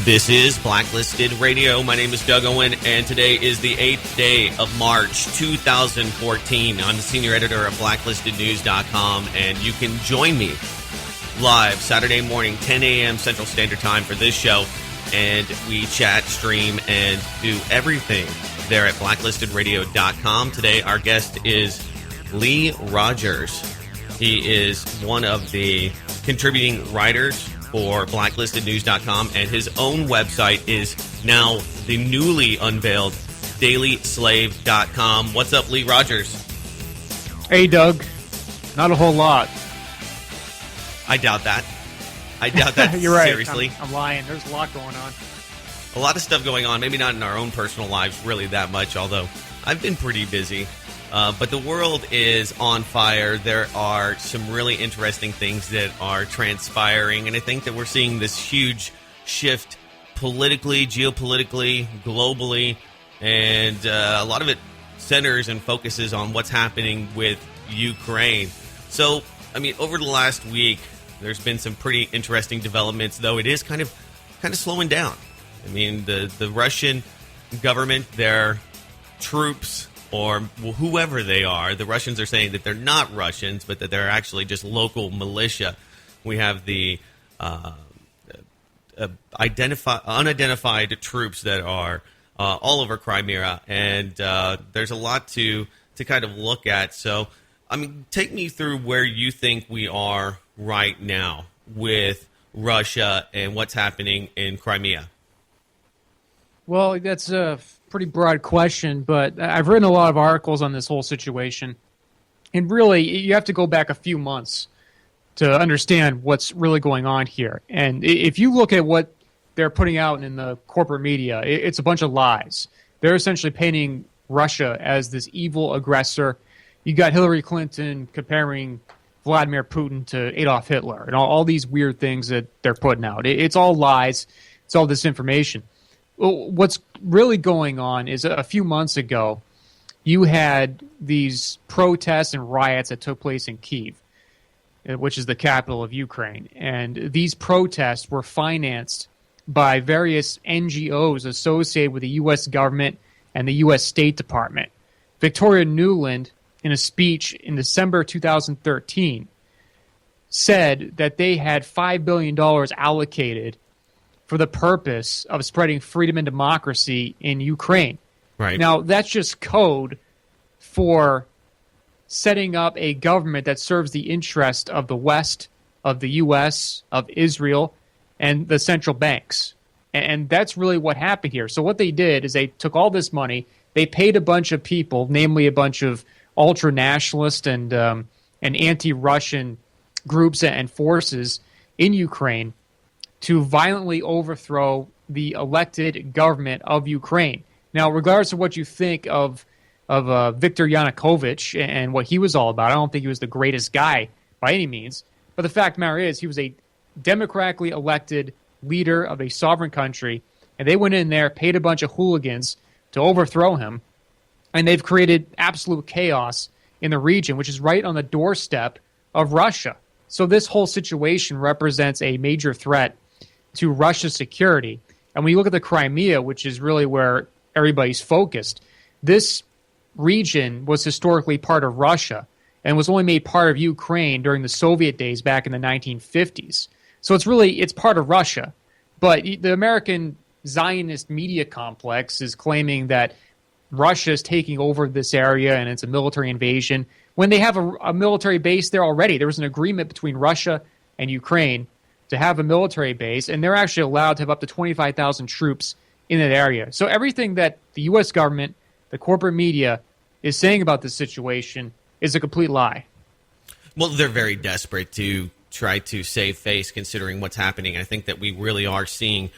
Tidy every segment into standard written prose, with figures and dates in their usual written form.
This is Blacklisted Radio. My name is Doug Owen, and today is the 8th day of March 2014. I'm the senior editor of BlacklistedNews.com, and you can join me live Saturday morning, 10 a.m. Central Standard Time for this show, and we chat, stream, and do everything there at BlacklistedRadio.com. Today, our guest is Lee Rogers. He is one of the contributing writers for BlacklistedNews.com, and his own website is now the newly unveiled DailySlave.com. What's up, Lee Rogers? Hey, Doug. Not a whole lot. I doubt that. You're right. Seriously. I'm lying. There's a lot going on. A lot of stuff going on. Maybe not in our own personal lives really that much, although I've been pretty busy. But the world is on fire. There are some really interesting things that are transpiring, and I think that we're seeing this huge shift politically, geopolitically, globally, and a lot of it centers and focuses on what's happening with Ukraine. So, I mean, over the last week, there's been some pretty interesting developments, though it is kind of slowing down. I mean, the Russian government, their troops, or whoever they are, the Russians are saying that they're not Russians, but that they're actually just local militia. We have the unidentified troops that are all over Crimea, and there's a lot to kind of look at. So, I mean, take me through where you think we are right now with Russia and what's happening in Crimea. Well, that's a pretty broad question, but I've written a lot of articles on this whole situation. And really, you have to go back a few months to understand what's really going on here. And if you look at what they're putting out in the corporate media, it's a bunch of lies. They're essentially painting Russia as this evil aggressor. You got Hillary Clinton comparing Vladimir Putin to Adolf Hitler and all these weird things that they're putting out. It's all lies. It's all disinformation. What's really going on is a few months ago, you had these protests and riots that took place in Kyiv, which is the capital of Ukraine. And these protests were financed by various NGOs associated with the U.S. government and the U.S. State Department. Victoria Nuland, in a speech in December 2013, said that they had $5 billion allocated for the purpose of spreading freedom and democracy in Ukraine. Right. Now, that's just code for setting up a government that serves the interest of the West, of the U.S., of Israel, and the central banks. And that's really what happened here. So what they did is they took all this money, they paid a bunch of people, namely a bunch of ultra-nationalist and anti-Russian groups and forces in Ukraine to violently overthrow the elected government of Ukraine. Now, regardless of what you think of Viktor Yanukovych and what he was all about, I don't think he was the greatest guy by any means. But the fact of the matter is, he was a democratically elected leader of a sovereign country, and they went in there, paid a bunch of hooligans to overthrow him, and they've created absolute chaos in the region, which is right on the doorstep of Russia. So this whole situation represents a major threat to Russia's security. And when you look at the Crimea, which is really where everybody's focused, this region was historically part of Russia and was only made part of Ukraine during the Soviet days back in the 1950s. So it's part of Russia. But the American Zionist media complex is claiming that Russia is taking over this area and it's a military invasion, when they have a military base there already. There was an agreement between Russia and Ukraine to have a military base, and they're actually allowed to have up to 25,000 troops in that area. So everything that the U.S. government, the corporate media, is saying about this situation is a complete lie. Well, they're very desperate to try to save face considering what's happening. I think that we really are seeing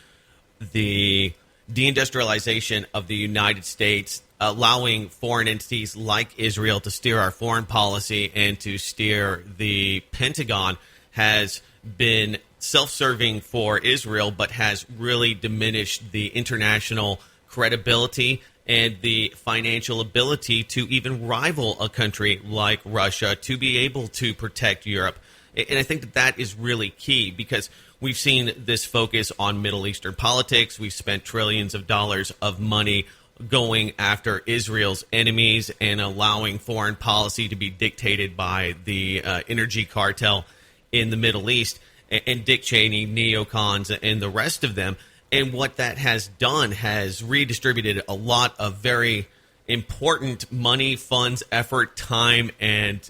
the deindustrialization of the United States, allowing foreign entities like Israel to steer our foreign policy and to steer the Pentagon, has been self-serving for Israel, but has really diminished the international credibility and the financial ability to even rival a country like Russia to be able to protect Europe. And I think that is really key, because we've seen this focus on Middle Eastern politics. We've spent trillions of dollars of money going after Israel's enemies and allowing foreign policy to be dictated by the energy cartel in the Middle East and Dick Cheney, neocons, and the rest of them. And what that has done has redistributed a lot of very important money, funds, effort, time, and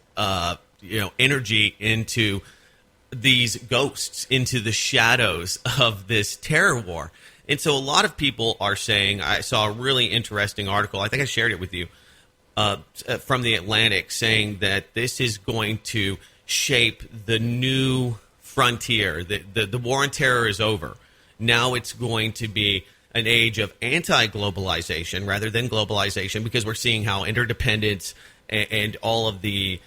energy into these ghosts, into the shadows of this terror war. And so a lot of people are saying, I saw a really interesting article, I think I shared it with you, from The Atlantic, saying that this is going to shape the new frontier. The war on terror is over. Now it's going to be an age of anti-globalization rather than globalization, because we're seeing how interdependence and all of the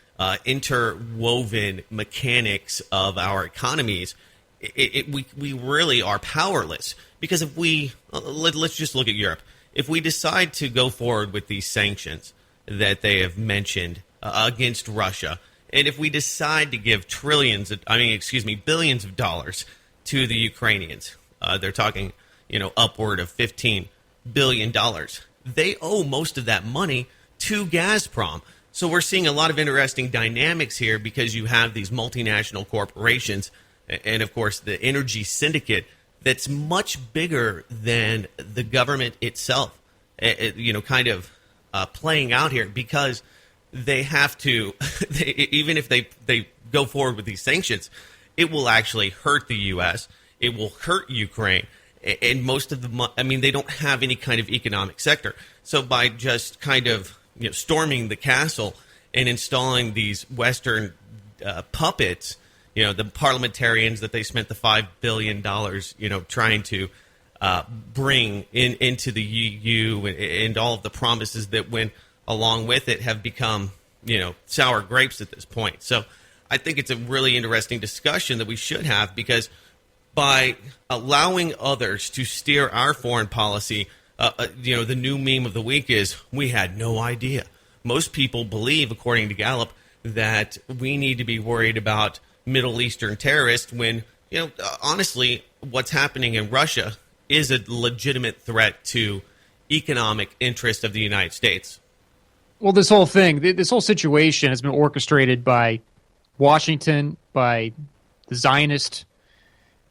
interwoven mechanics of our economies, we really are powerless. Because if let's just look at Europe. If we decide to go forward with these sanctions that they have mentioned against Russia, and if we decide to give billions of dollars to the Ukrainians, they're talking, upward of $15 billion. They owe most of that money to Gazprom. So we're seeing a lot of interesting dynamics here, because you have these multinational corporations and, of course, the energy syndicate that's much bigger than the government itself, playing out here, because they have to, even if they go forward with these sanctions, it will actually hurt the U.S., it will hurt Ukraine, and most of they don't have any kind of economic sector. So by just storming the castle and installing these Western puppets, the parliamentarians that they spent the $5 billion, trying to bring into the EU, and all of the promises that went along with it have become, sour grapes at this point. So I think it's a really interesting discussion that we should have, because by allowing others to steer our foreign policy, the new meme of the week is, we had no idea. Most people believe, according to Gallup, that we need to be worried about Middle Eastern terrorists when, honestly, what's happening in Russia is a legitimate threat to economic interest of the United States. Well, this whole situation has been orchestrated by Washington, by the Zionist,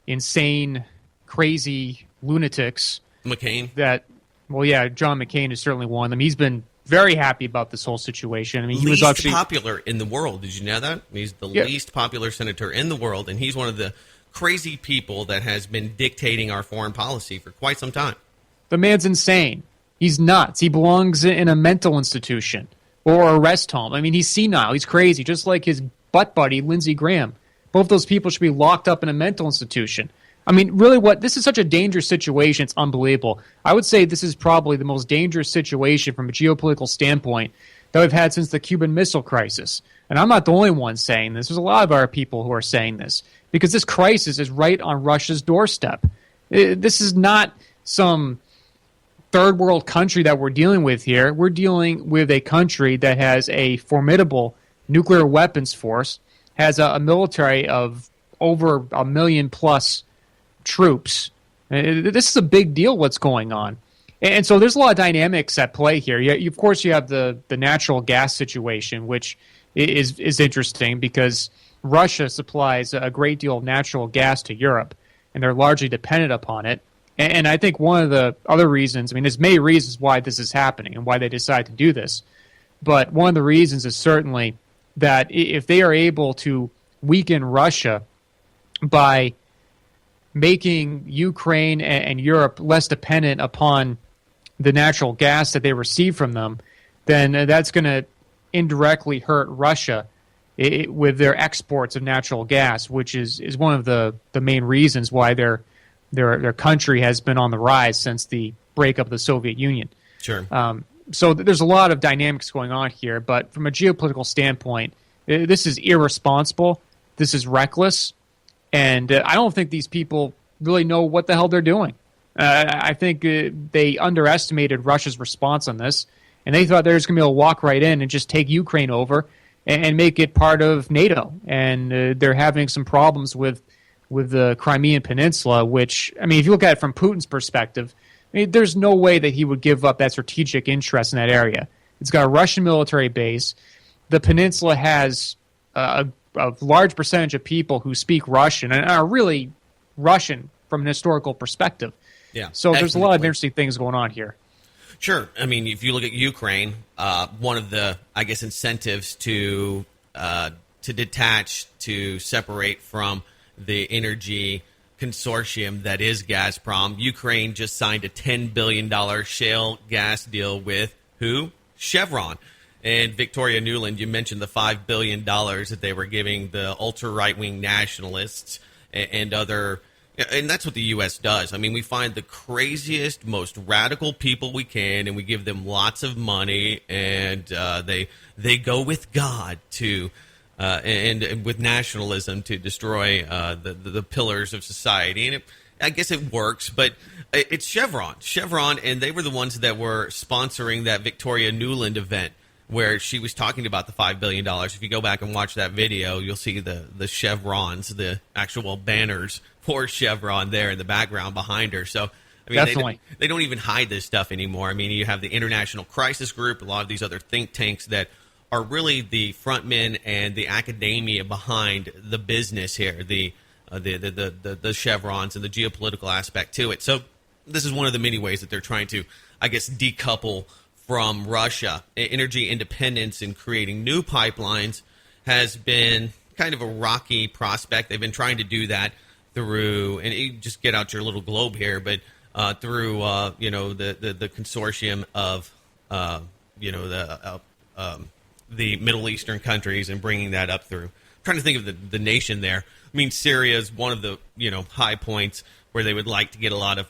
insane, crazy lunatics. McCain. John McCain is certainly one of them. He's been very happy about this whole situation. He was actually popular in the world. Did you know that? He's the least popular senator in the world, and he's one of the crazy people that has been dictating our foreign policy for quite some time. The man's insane. He's nuts. He belongs in a mental institution or a rest home. He's senile. He's crazy, just like his butt buddy, Lindsey Graham. Both those people should be locked up in a mental institution. Really, this is such a dangerous situation. It's unbelievable. I would say this is probably the most dangerous situation from a geopolitical standpoint that we've had since the Cuban Missile Crisis. And I'm not the only one saying this. There's a lot of our people who are saying this, because this crisis is right on Russia's doorstep. This is not some third world country that we're dealing with here. We're dealing with a country that has a formidable nuclear weapons force, has a military of over 1 million plus troops. This is a big deal, what's going on. And so there's a lot of dynamics at play here. Of course, you have the natural gas situation, which is interesting, because Russia supplies a great deal of natural gas to Europe, and they're largely dependent upon it. And I think one of the other reasons, there's many reasons why this is happening and why they decide to do this, but one of the reasons is certainly that if they are able to weaken Russia by making Ukraine and Europe less dependent upon the natural gas that they receive from them, then that's going to indirectly hurt Russia with their exports of natural gas, which is one of the main reasons why their country has been on the rise since the breakup of the Soviet Union. Sure. So there's a lot of dynamics going on here, but from a geopolitical standpoint, this is irresponsible, this is reckless, and I don't think these people really know what the hell they're doing. I think they underestimated Russia's response on this, and they thought they were just going to be able to walk right in and just take Ukraine over and make it part of NATO. And they're having some problems with the Crimean Peninsula, which, I mean, if you look at it from Putin's perspective, I mean, there's no way that he would give up that strategic interest in that area. It's got a Russian military base. The peninsula has a large percentage of people who speak Russian and are really Russian from an historical perspective. Yeah. So there's a lot of interesting things going on here. Sure. I mean, if you look at Ukraine, one of the, I guess, incentives to detach, to separate from the energy consortium that is Gazprom, Ukraine just signed a $10 billion shale gas deal with who? Chevron. And Victoria Nuland, you mentioned the $5 billion that they were giving the ultra-right-wing nationalists and other, and that's what the U.S. does. I mean, we find the craziest, most radical people we can, and we give them lots of money, and they go with God to and with nationalism to destroy the pillars of society. And I guess it works, but it's Chevron, and they were the ones that were sponsoring that Victoria Nuland event where she was talking about the $5 billion. If you go back and watch that video, you'll see the chevrons, the actual banners for Chevron there in the background behind her. So, I mean, definitely. They don't even hide this stuff anymore. I mean, you have the International Crisis Group, a lot of these other think tanks that are really the front men and the academia behind the business here, the chevrons and the geopolitical aspect to it. So this is one of the many ways that they're trying to, I guess, decouple from Russia. Energy independence and creating new pipelines has been kind of a rocky prospect. They've been trying to do that through, and you just get out your little globe here, but through the consortium of the Middle Eastern countries and bringing that up through. I'm trying to think of the nation there. I mean, Syria is one of the high points where they would like to get a lot of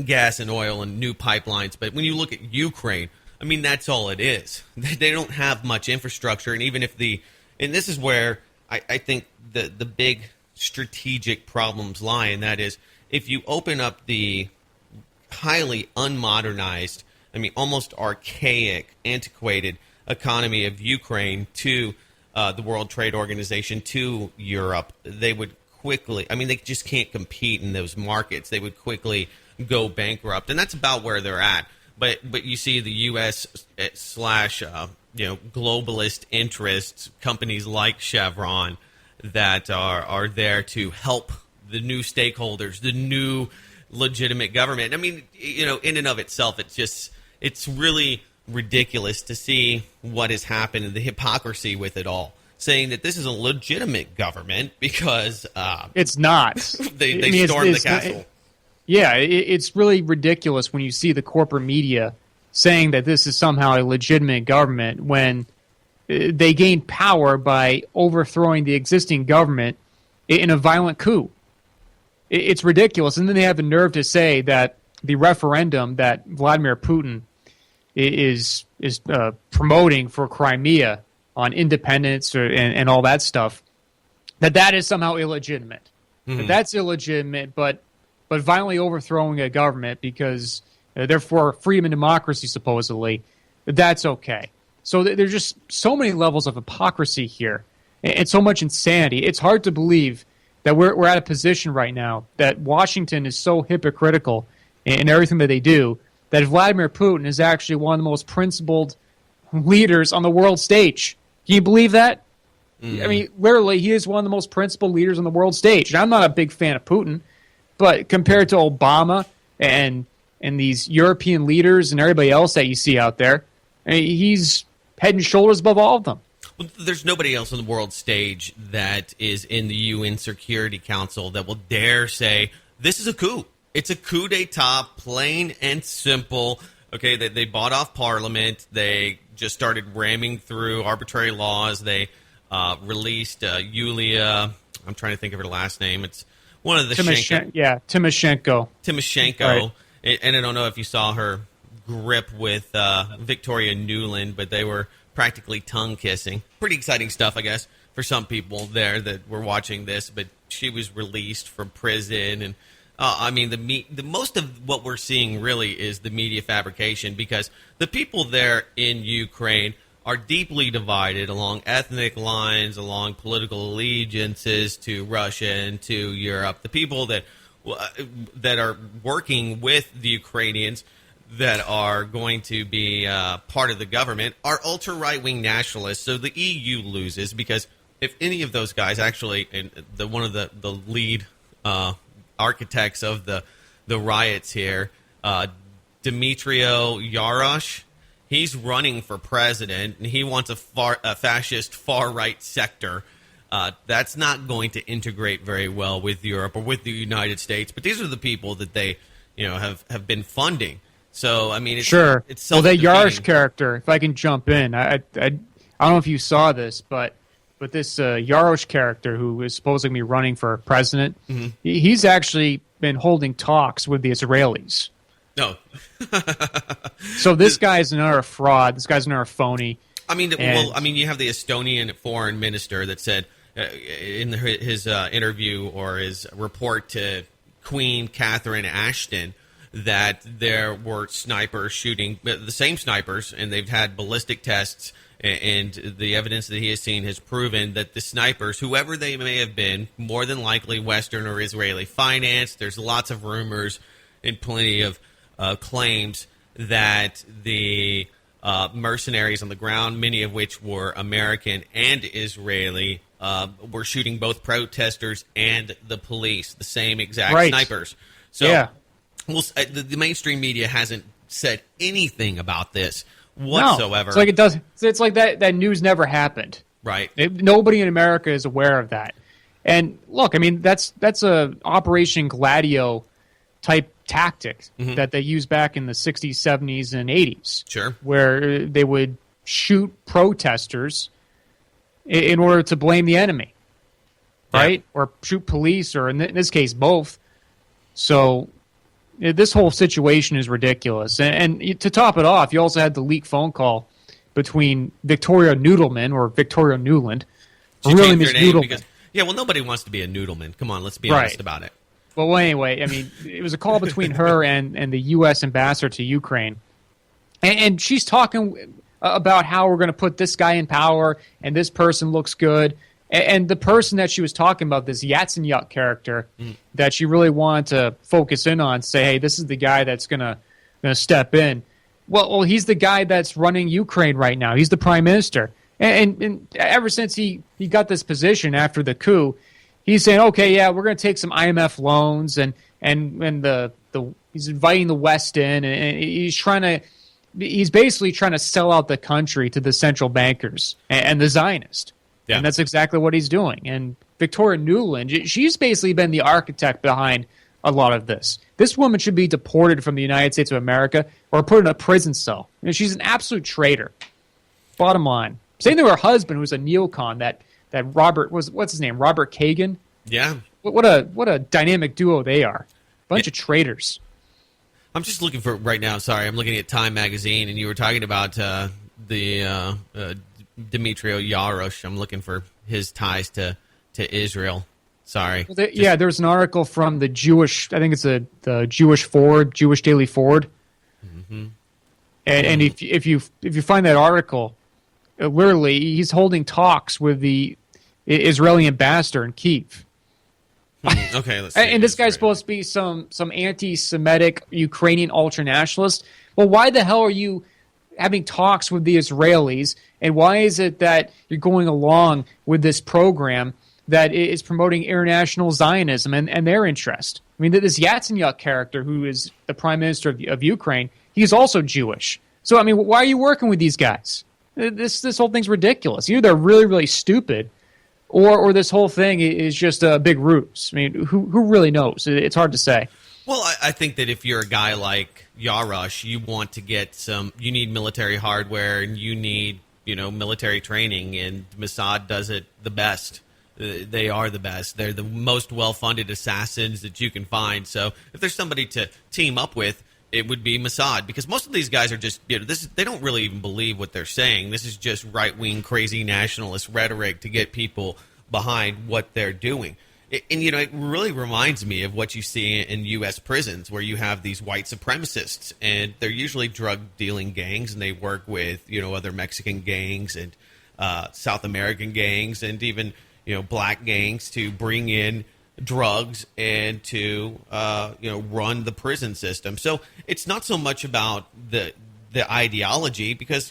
gas and oil and new pipelines. But when you look at Ukraine, I mean, that's all it is. They don't have much infrastructure. And even if and this is where I think the big strategic problems lie, and that is if you open up the highly unmodernized, I mean, almost archaic, antiquated economy of Ukraine to the World Trade Organization, to Europe, they would quickly, I mean, they just can't compete in those markets. They would quickly go bankrupt, and that's about where they're at. But you see the U.S. slash globalist interests, companies like Chevron that are there to help the new stakeholders, the new legitimate government. I mean, in and of itself, it's really ridiculous to see what has happened and the hypocrisy with it all, saying that this is a legitimate government because it's not. they stormed the castle. It's really ridiculous when you see the corporate media saying that this is somehow a legitimate government when they gained power by overthrowing the existing government in a violent coup. It's ridiculous. And then they have the nerve to say that the referendum that Vladimir Putin is promoting for Crimea on independence and all that stuff, that is somehow illegitimate. Mm-hmm. That's illegitimate, but violently overthrowing a government because they're for freedom and democracy, supposedly, that's okay. So there's just so many levels of hypocrisy here and so much insanity. It's hard to believe that we're at a position right now that Washington is so hypocritical in everything that they do that Vladimir Putin is actually one of the most principled leaders on the world stage. Can you believe that? Mm-hmm. I mean, literally, he is one of the most principled leaders on the world stage. And I'm not a big fan of Putin, but compared to Obama and these European leaders and everybody else that you see out there, I mean, he's head and shoulders above all of them. Well, there's nobody else on the world stage that is in the UN Security Council that will dare say, this is a coup. It's a coup d'etat, plain and simple. Okay, they bought off Parliament. They just started ramming through arbitrary laws. They released Yulia. I'm trying to think of her last name. It's one of the Timoshenko. Right. And I don't know if you saw her grip with Victoria Nuland, but they were practically tongue kissing. Pretty exciting stuff, I guess, for some people there that were watching this. But she was released from prison, and I mean, the most of what we're seeing really is the media fabrication, because the people there in Ukraine are deeply divided along ethnic lines, along political allegiances to Russia and to Europe. The people that are working with the Ukrainians that are going to be part of the government are ultra-right-wing nationalists. So the EU loses, because if any of those guys actually, and one of the lead architects of the riots here, Dmytro Yarosh, he's running for president, and he wants a fascist far-right sector. That's not going to integrate very well with Europe or with the United States. But these are the people that they, have been funding. So I mean, it's sure. It's well, that Yarosh character, if I can jump in, I don't know if you saw this, but this Yarosh character who is supposedly running for president, he's actually been holding talks with the Israelis. No. So this guy's another fraud. This guy's another phony. I mean, you have the Estonian foreign minister that said in his interview or his report to Queen Catherine Ashton that there were snipers shooting, the same snipers, and they've had ballistic tests, and the evidence that he has seen has proven that the snipers, whoever they may have been, more than likely Western or Israeli financed. There's lots of rumors and plenty of claims that the mercenaries on the ground, many of which were American and Israeli, were shooting both protesters and the police, the same exact snipers. So, yeah. The mainstream media hasn't said anything about this whatsoever. No. It's like that news never happened. Right. Nobody in America is aware of that. And look, I mean, that's a Operation Gladio type tactic that they used back in the 60s, 70s, and 80s. Sure. Where they would shoot protesters in order to blame the enemy. Right? Yeah. Or shoot police, or in this case, both. So this whole situation is ridiculous. And to top it off, you also had the leaked phone call between Victoria Noodleman, or Victoria Newland. Really, Miss Noodleman. Nobody wants to be a Noodleman. Come on, let's be honest about it. Well, anyway, I mean, it was a call between her and the U.S. ambassador to Ukraine. And she's talking about how we're going to put this guy in power, and this person looks good. And the person that she was talking about, this Yatsenyuk character, that she really wanted to focus in on, say, hey, this is the guy that's going to step in. Well, he's the guy that's running Ukraine right now. He's the prime minister. And ever since he got this position after the coup, he's saying, okay, yeah, we're going to take some IMF loans, and he's inviting the West in, and he's basically trying to sell out the country to the central bankers and the Zionists. Yeah. And that's exactly what he's doing. And Victoria Nuland, she's basically been the architect behind a lot of this. This woman should be deported from the United States of America or put in a prison cell. She's an absolute traitor. Bottom line. Same thing with her husband, who's a neocon, that Robert, what's his name? Robert Kagan? Yeah. What a dynamic duo they are. Bunch of traitors. I'm just looking for, right now, sorry, I'm looking at Time Magazine, and you were talking about the Dmytro Yarosh. I'm looking for his ties to Israel. Sorry. Well, there's an article from the Jewish, I think it's the Jewish Daily Forward. Mm-hmm. And if you find that article, literally he's holding talks with the Israeli ambassador in Kyiv. Okay, let's see. And this guy's supposed to be some anti-Semitic Ukrainian ultranationalist. Well, why the hell are you having talks with the Israelis, and why is it that you're going along with this program that is promoting international Zionism and their interest? I mean, this Yatsenyuk character, who is the prime minister of Ukraine, he's also Jewish. So, I mean, why are you working with these guys? This whole thing's ridiculous. Either they're really, really stupid, or this whole thing is just a big ruse. I mean, who really knows? It's hard to say. Well, I think that if you're a guy like Yarosh, you want to get you need military hardware, and you need, military training, and Mossad does it the best. They are the best. They're the most well-funded assassins that you can find. So if there's somebody to team up with, it would be Mossad, because most of these guys are just, they don't really even believe what they're saying. This is just right-wing, crazy nationalist rhetoric to get people behind what they're doing. And, it really reminds me of what you see in U.S. prisons, where you have these white supremacists, and they're usually drug-dealing gangs, and they work with, other Mexican gangs and South American gangs and even, black gangs to bring in drugs and to, run the prison system. So it's not so much about the ideology, because,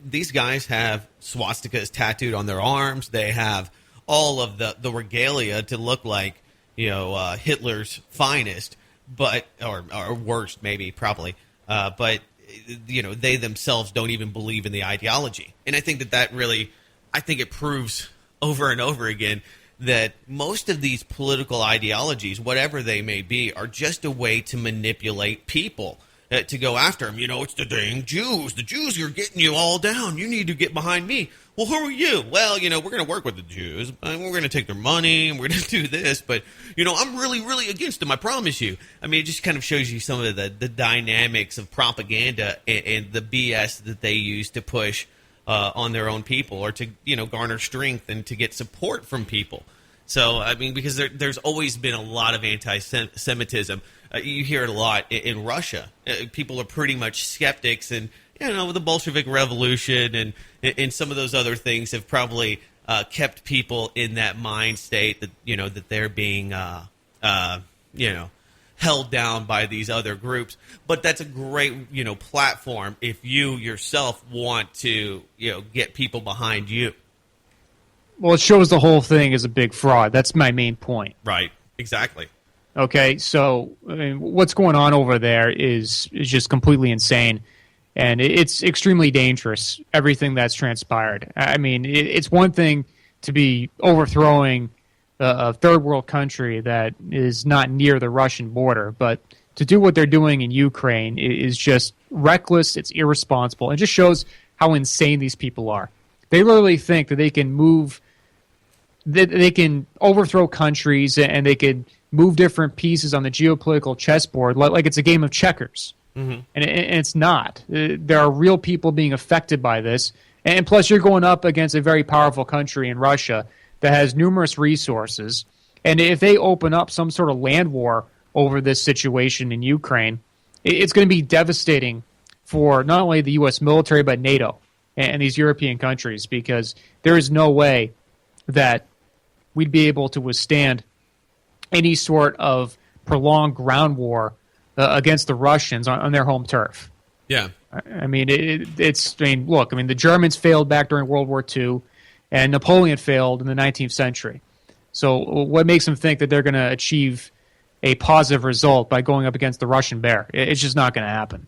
these guys have swastikas tattooed on their arms. They have all of the regalia to look like, Hitler's finest, but or worst, maybe, probably. But they themselves don't even believe in the ideology, and I think that really, I think it proves over and over again that most of these political ideologies, whatever they may be, are just a way to manipulate people. To go after them. It's the dang Jews. The Jews are getting you all down. You need to get behind me. Well, who are you? Well, we're going to work with the Jews. And we're going to take their money, and we're going to do this. But, I'm really, really against them, I promise you. I mean, it just kind of shows you some of the dynamics of propaganda and the BS that they use to push on their own people, or to, garner strength and to get support from people. So, I mean, because there's always been a lot of anti-Semitism. You hear it a lot in Russia. People are pretty much skeptics, and the Bolshevik Revolution and some of those other things have probably kept people in that mind state that that they're being held down by these other groups. But that's a great platform if you yourself want to get people behind you. Well, it shows the whole thing is a big fraud. That's my main point. Right. Exactly. Okay, so what's going on over there is just completely insane, and it's extremely dangerous, everything that's transpired. I mean, it's one thing to be overthrowing a third world country that is not near the Russian border, but to do what they're doing in Ukraine is just reckless, it's irresponsible. It just shows how insane these people are. They literally think that they can move, that they can overthrow countries, and they could move different pieces on the geopolitical chessboard like it's a game of checkers. Mm-hmm. And it's not. There are real people being affected by this. And plus, you're going up against a very powerful country in Russia that has numerous resources. And if they open up some sort of land war over this situation in Ukraine, it's going to be devastating for not only the U.S. military, but NATO and these European countries, because there is no way that we'd be able to withstand any sort of prolonged ground war against the Russians on their home turf. Yeah. I mean, look, the Germans failed back during World War II, and Napoleon failed in the 19th century. So what makes them think that they're going to achieve a positive result by going up against the Russian bear? It's just not going to happen.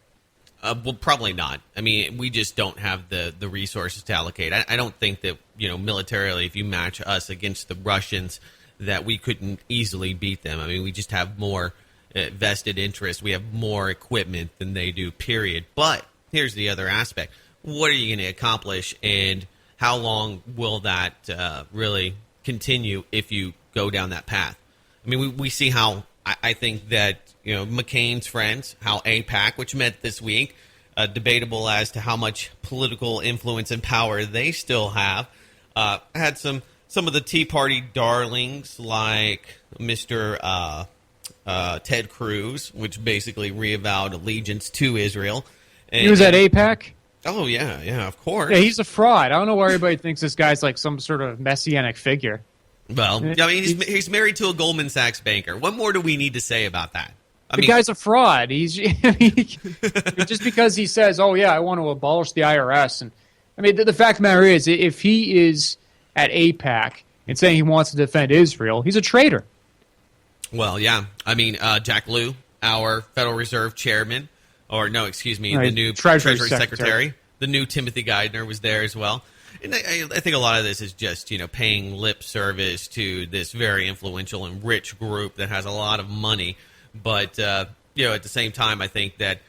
Well, probably not. I mean, we just don't have the resources to allocate. I don't think that, militarily, if you match us against the Russians, that we couldn't easily beat them. I mean, we just have more vested interest. We have more equipment than they do, period. But here's the other aspect. What are you going to accomplish, and how long will that really continue if you go down that path? I mean, we see how I think that, McCain's friends, how AIPAC, which met this week, debatable as to how much political influence and power they still have, had some of the Tea Party darlings like Mr. Ted Cruz, which basically reavowed allegiance to Israel. And he was at AIPAC? Oh, yeah, of course. Yeah, he's a fraud. I don't know why everybody thinks this guy's like some sort of messianic figure. Well, I mean, he's married to a Goldman Sachs banker. What more do we need to say about that? The guy's a fraud. He's just because he says, "Oh yeah, I want to abolish the IRS," and I mean, the fact of the matter is, if he is at AIPAC and saying he wants to defend Israel, he's a traitor. Well, yeah. I mean, Jack Lew, our Federal Reserve chairman, the new Treasury Secretary, the new Timothy Geithner was there as well. And I think a lot of this is just, paying lip service to this very influential and rich group that has a lot of money. But, at the same time, I think that,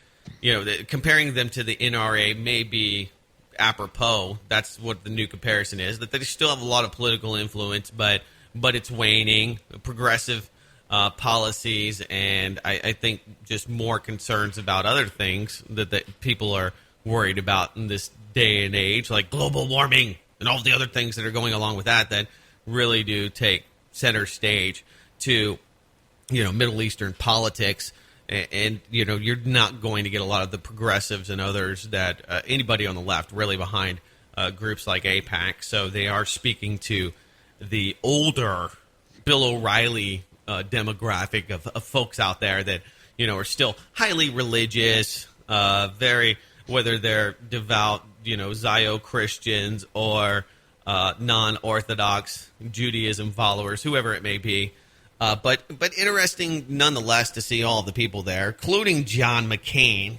comparing them to the NRA may be apropos. That's what the new comparison is, that they still have a lot of political influence, but it's waning, progressive policies, and I think just more concerns about other things that people are worried about in this day and age, like global warming and all the other things that are going along with that really do take center stage to, Middle Eastern politics. And you're not going to get a lot of the progressives and others that anybody on the left really behind groups like AIPAC. So they are speaking to the older Bill O'Reilly demographic of folks out there that, are still highly religious, whether they're devout, Zio Christians or non-Orthodox Judaism followers, whoever it may be. But interesting nonetheless to see all the people there, including John McCain,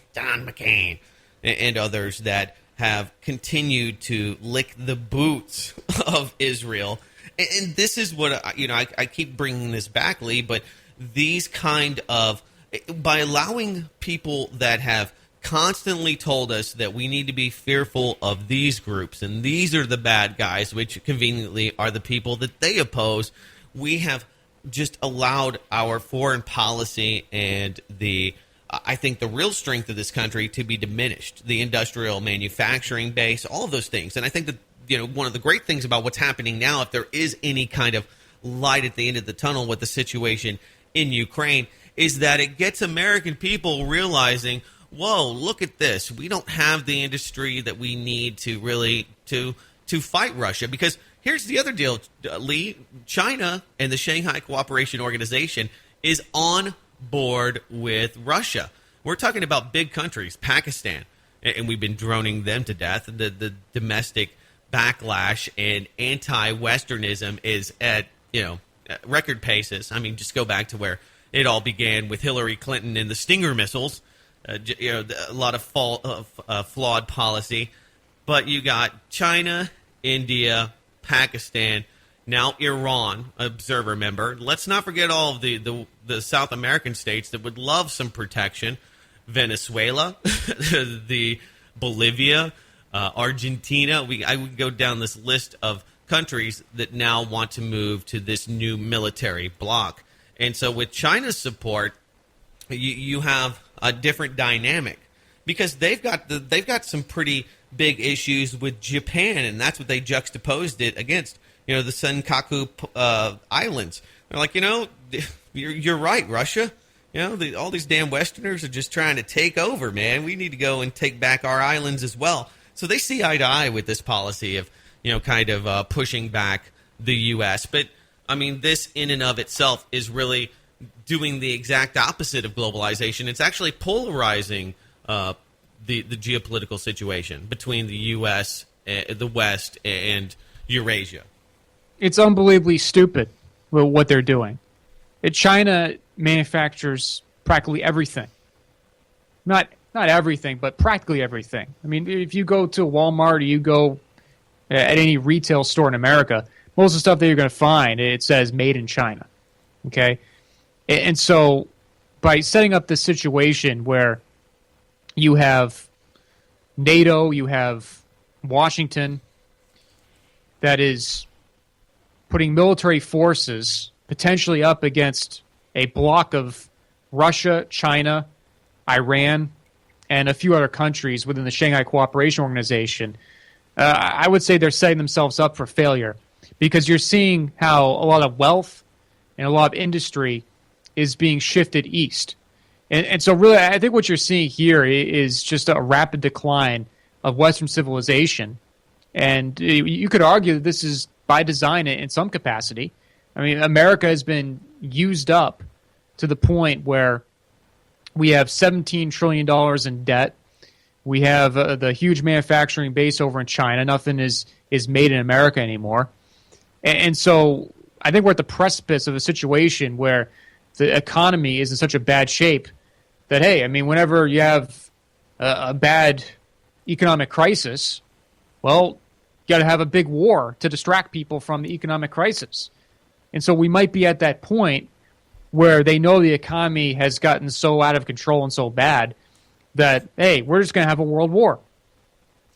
and others that have continued to lick the boots of Israel. And this is what, I keep bringing this back, Lee, but these kind of, by allowing people that have constantly told us that we need to be fearful of these groups, and these are the bad guys, which conveniently are the people that they oppose, we have just allowed our foreign policy and I think the real strength of this country to be diminished, the industrial manufacturing base, all of those things. And I think that, one of the great things about what's happening now, if there is any kind of light at the end of the tunnel with the situation in Ukraine, is that it gets American people realizing, whoa, look at this. We don't have the industry that we need to really to fight Russia. Because here's the other deal, Lee. China and the Shanghai Cooperation Organization is on board with Russia. We're talking about big countries, Pakistan, and we've been droning them to death. The domestic backlash and anti-Westernism is at record paces. I mean, just go back to where it all began with Hillary Clinton and the Stinger missiles. A lot of flawed policy, but you got China, India, Pakistan, now Iran, observer member. Let's not forget all of the South American states that would love some protection. Venezuela, the Bolivia, Argentina. I would go down this list of countries that now want to move to this new military bloc. And so with China's support, you have a different dynamic because they've got some pretty big issues with Japan, and that's what they juxtaposed it against. The Senkaku Islands. They're like, you're right, Russia. All these damn Westerners are just trying to take over, man. We need to go and take back our islands as well. So they see eye to eye with this policy of, kind of pushing back the U.S. But, I mean, this in and of itself is really doing the exact opposite of globalization. It's actually polarizing the geopolitical situation between the U.S., the West, and Eurasia. It's unbelievably stupid what they're doing. China manufactures practically everything. Not everything, but practically everything. I mean, if you go to Walmart or you go at any retail store in America, most of the stuff that you're going to find, it says made in China. Okay? And so by setting up this situation where you have NATO, you have Washington that is putting military forces potentially up against a block of Russia, China, Iran, and a few other countries within the Shanghai Cooperation Organization, I would say they're setting themselves up for failure because you're seeing how a lot of wealth and a lot of industry is being shifted east. And so really, I think what you're seeing here is just a rapid decline of Western civilization. And you could argue that this is by design in some capacity. I mean, America has been used up to the point where we have $17 trillion in debt. We have the huge manufacturing base over in China. Nothing is made in America anymore. And so I think we're at the precipice of a situation where the economy is in such a bad shape that, hey, I mean, whenever you have a bad economic crisis, well, you got to have a big war to distract people from the economic crisis. And so we might be at that point where they know the economy has gotten so out of control and so bad that, hey, we're just going to have a world war.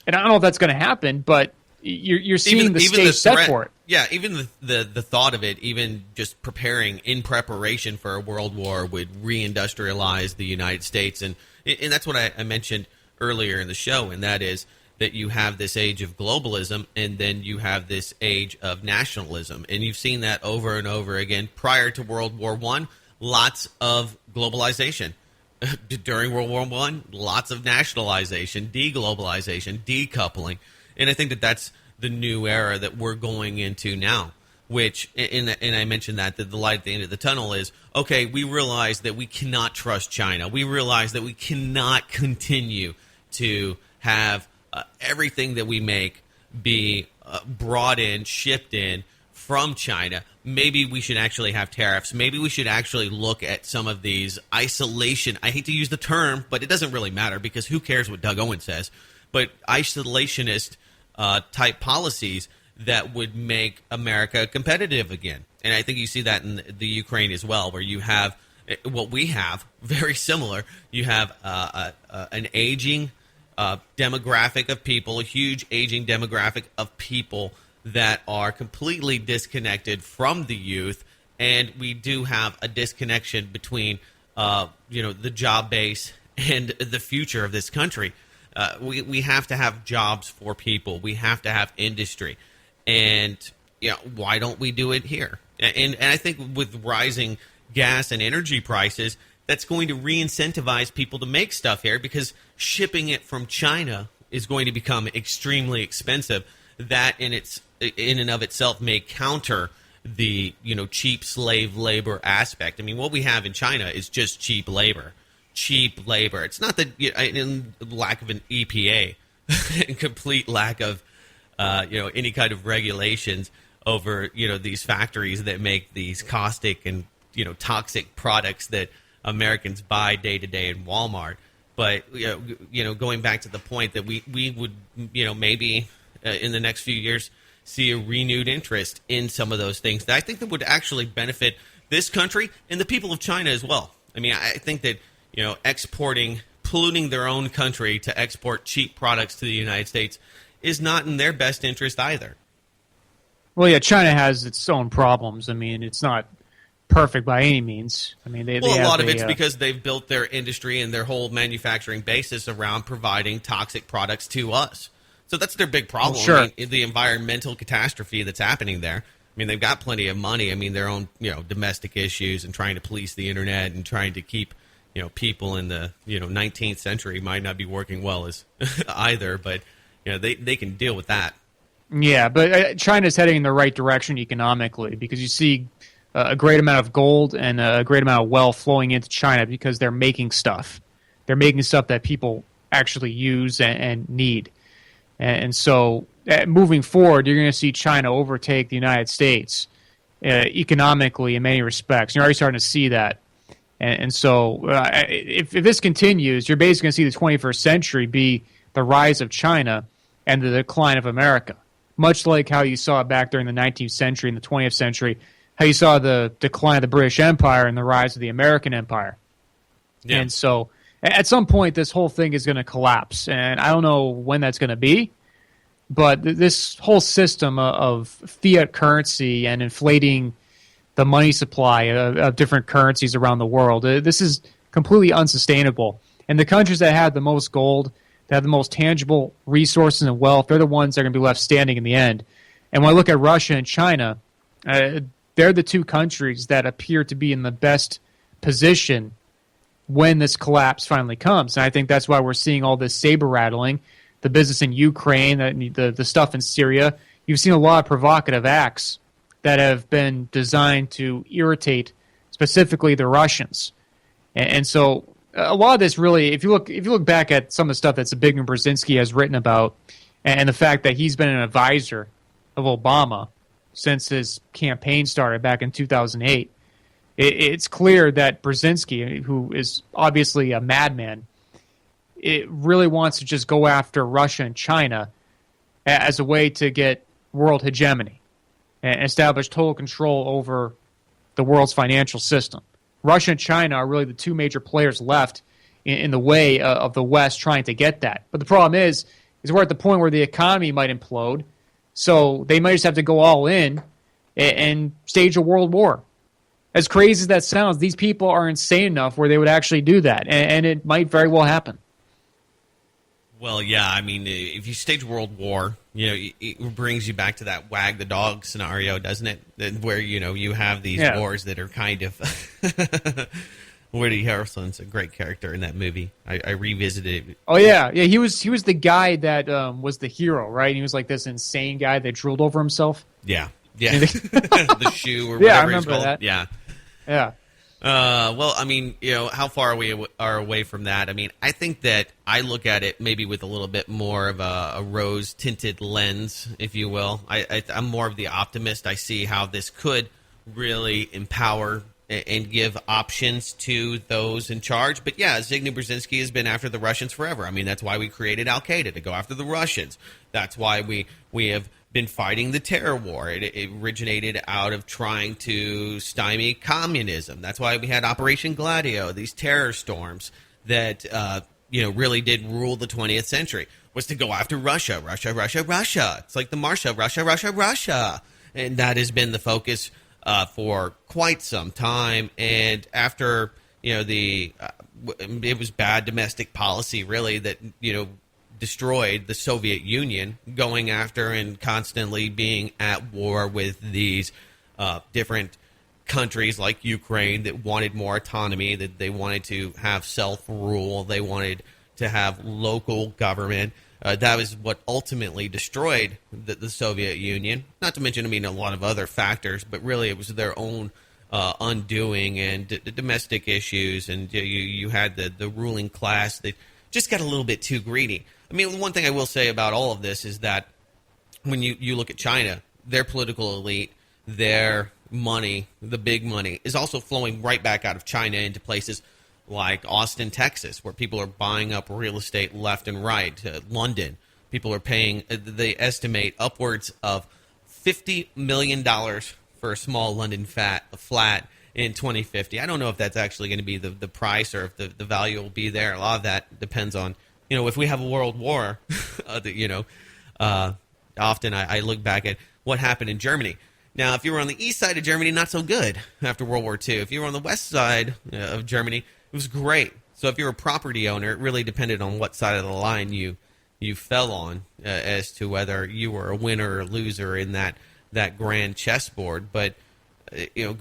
And I don't know if that's going to happen, but you're seeing the stage set for it. Yeah, even the thought of it, even just preparing in preparation for a world war would reindustrialize the United States. And that's what I mentioned earlier in the show, and that is that you have this age of globalism, and then you have this age of nationalism. And you've seen that over and over again. Prior to World War I, lots of globalization. During World War I, lots of nationalization, deglobalization, decoupling. And I think that that's the new era that we're going into now, which, and I mentioned that the light at the end of the tunnel is, okay, we realize that we cannot trust China. We realize that we cannot continue to have everything that we make be brought in, shipped in from China. Maybe we should actually have tariffs. Maybe we should actually look at some of these isolation. I hate to use the term, but it doesn't really matter because who cares what Doug Owen says. But isolationist type policies that would make America competitive again. And I think you see that in the Ukraine as well, where you have what we have, very similar. You have an aging demographic of people, a huge aging demographic of people that are completely disconnected from the youth, and we do have a disconnection between the job base and the future of this country. We have to have jobs for people. We have to have industry, and why don't we do it here? And I think with rising gas and energy prices, that's going to re-incentivize people to make stuff here, because shipping it from China is going to become extremely expensive. That in and of itself may counter the cheap slave labor aspect. I mean, what we have in China is just cheap labor. Cheap labor. It's not that in lack of an EPA, and complete lack of any kind of regulations over these factories that make these caustic and toxic products that Americans buy day to day in Walmart. But going back to the point that we would maybe in the next few years see a renewed interest in some of those things that I think that would actually benefit this country and the people of China as well. I mean, I think that polluting their own country to export cheap products to the United States is not in their best interest either. Well, yeah, China has its own problems. I mean, it's not perfect by any means. I mean, a lot of it's because they've built their industry and their whole manufacturing basis around providing toxic products to us. So that's their big problem. Well, sure. I mean, the environmental catastrophe that's happening there. I mean, they've got plenty of money. I mean, their own domestic issues and trying to police the internet and trying to keep people in the 19th century might not be working well as either. But they can deal with that. Yeah, but China's heading in the right direction economically, because you see a great amount of gold and a great amount of wealth flowing into China because they're making stuff. They're making stuff that people actually use and need. And so moving forward, you're going to see China overtake the United States economically in many respects. You're already starting to see that. And so if this continues, you're basically going to see the 21st century be the rise of China and the decline of America, much like how you saw it back during the 19th century and the 20th century, how you saw the decline of the British Empire and the rise of the American Empire. Yeah. And so at some point, this whole thing is going to collapse. And I don't know when that's going to be, but this whole system of fiat currency and inflating the money supply of different currencies around the world, this is completely unsustainable. And the countries that have the most gold, that have the most tangible resources and wealth, they're the ones that are going to be left standing in the end. And when I look at Russia and China, they're the two countries that appear to be in the best position when this collapse finally comes. And I think that's why we're seeing all this saber rattling, the business in Ukraine, the stuff in Syria. You've seen a lot of provocative acts that have been designed to irritate specifically the Russians. And so a lot of this really, if you look back at some of the stuff that Zbigniew Brzezinski has written about, and the fact that he's been an advisor of Obama since his campaign started back in 2008, it's clear that Brzezinski, who is obviously a madman, it really wants to just go after Russia and China as a way to get world hegemony and establish total control over the world's financial system. Russia and China are really the two major players left in the way of the West trying to get that. But the problem is we're at the point where the economy might implode, so they might just have to go all in and stage a world war. As crazy as that sounds, these people are insane enough where they would actually do that, and it might very well happen. Well, yeah, I mean, if you stage World War, it brings you back to that wag the dog scenario, doesn't it? Where, you have these wars that are kind of... Woody Harrelson's a great character in that movie. I revisited it. Oh, yeah. Yeah, he was the guy that was the hero, right? He was like this insane guy that drooled over himself. Yeah. The shoe or whatever I remember it's called. that. Yeah. Well, I mean, how far we are away from that. I mean, I think that I look at it maybe with a little bit more of a rose-tinted lens, if you will. I'm more of the optimist. I see how this could really empower and give options to those in charge. But yeah, Zbigniew Brzezinski has been after the Russians forever. I mean, that's why we created Al-Qaeda, to go after the Russians. That's why we have been fighting the terror war. It originated out of trying to stymie communism. That's why we had Operation Gladio, these terror storms that really did rule the 20th century, was to go after Russia. It's like the Marsha, Russia. And that has been the focus for quite some time. And after, it was bad domestic policy, really, that, destroyed the Soviet Union, going after and constantly being at war with these different countries like Ukraine that wanted more autonomy, that they wanted to have self-rule, they wanted to have local government. That was what ultimately destroyed the Soviet Union. Not to mention, a lot of other factors, but really it was their own undoing and domestic issues, and you had the ruling class that just got a little bit too greedy. I mean, one thing I will say about all of this is that when you look at China, their political elite, their money, the big money, is also flowing right back out of China into places like Austin, Texas, where people are buying up real estate left and right. London, people are paying, they estimate, upwards of $50 million for a small London flat in 2050. I don't know if that's actually going to be the price or if the value will be there. A lot of that depends on, if we have a world war, often I look back at what happened in Germany. Now, if you were on the east side of Germany, not so good after World War II. If you were on the west side of Germany, it was great. So if you're a property owner, it really depended on what side of the line you fell on as to whether you were a winner or loser in that grand chessboard. But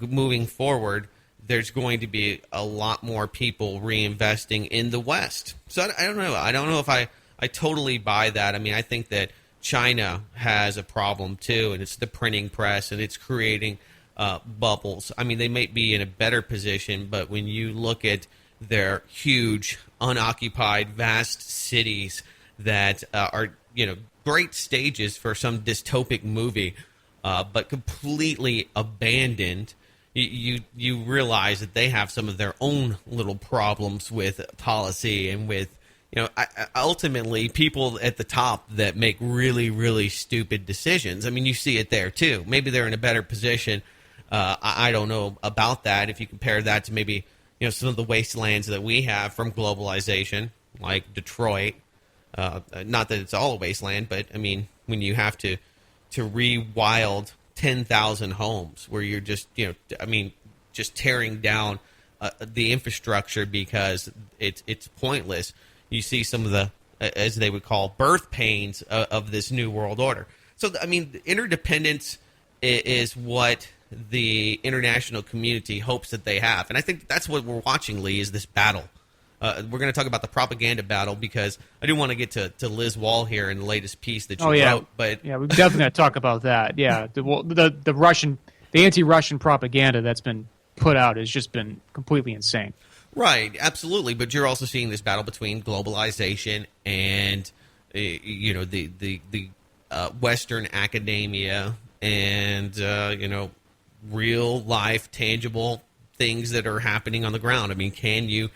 moving forward, there's going to be a lot more people reinvesting in the West. So I don't know. I don't know if I totally buy that. I mean, I think that China has a problem too, and it's the printing press, and it's creating bubbles. I mean, they may be in a better position, but when you look at their huge, unoccupied, vast cities that are, great stages for some dystopic movie, but completely abandoned, you realize that they have some of their own little problems with policy and with, ultimately people at the top that make really, really stupid decisions. I mean, you see it there too. Maybe they're in a better position. I don't know about that. If you compare that to maybe, some of the wastelands that we have from globalization, like Detroit, not that it's all a wasteland, but I mean, when you have to rewild 10,000 homes where you're just, just tearing down the infrastructure because it's pointless. You see some of the, as they would call, birth pains of this new world order. So, I mean, interdependence is what the international community hopes that they have. And I think that's what we're watching, Lee, is this battle. We're going to talk about the propaganda battle because I do want to get to Liz Wall here in the latest piece that you wrote. But yeah, we're definitely going to talk about that. Yeah, the anti-Russian propaganda that's been put out has just been completely insane. Right, absolutely. But you're also seeing this battle between globalization and the Western academia and real life, tangible things that are happening on the ground. I mean, can you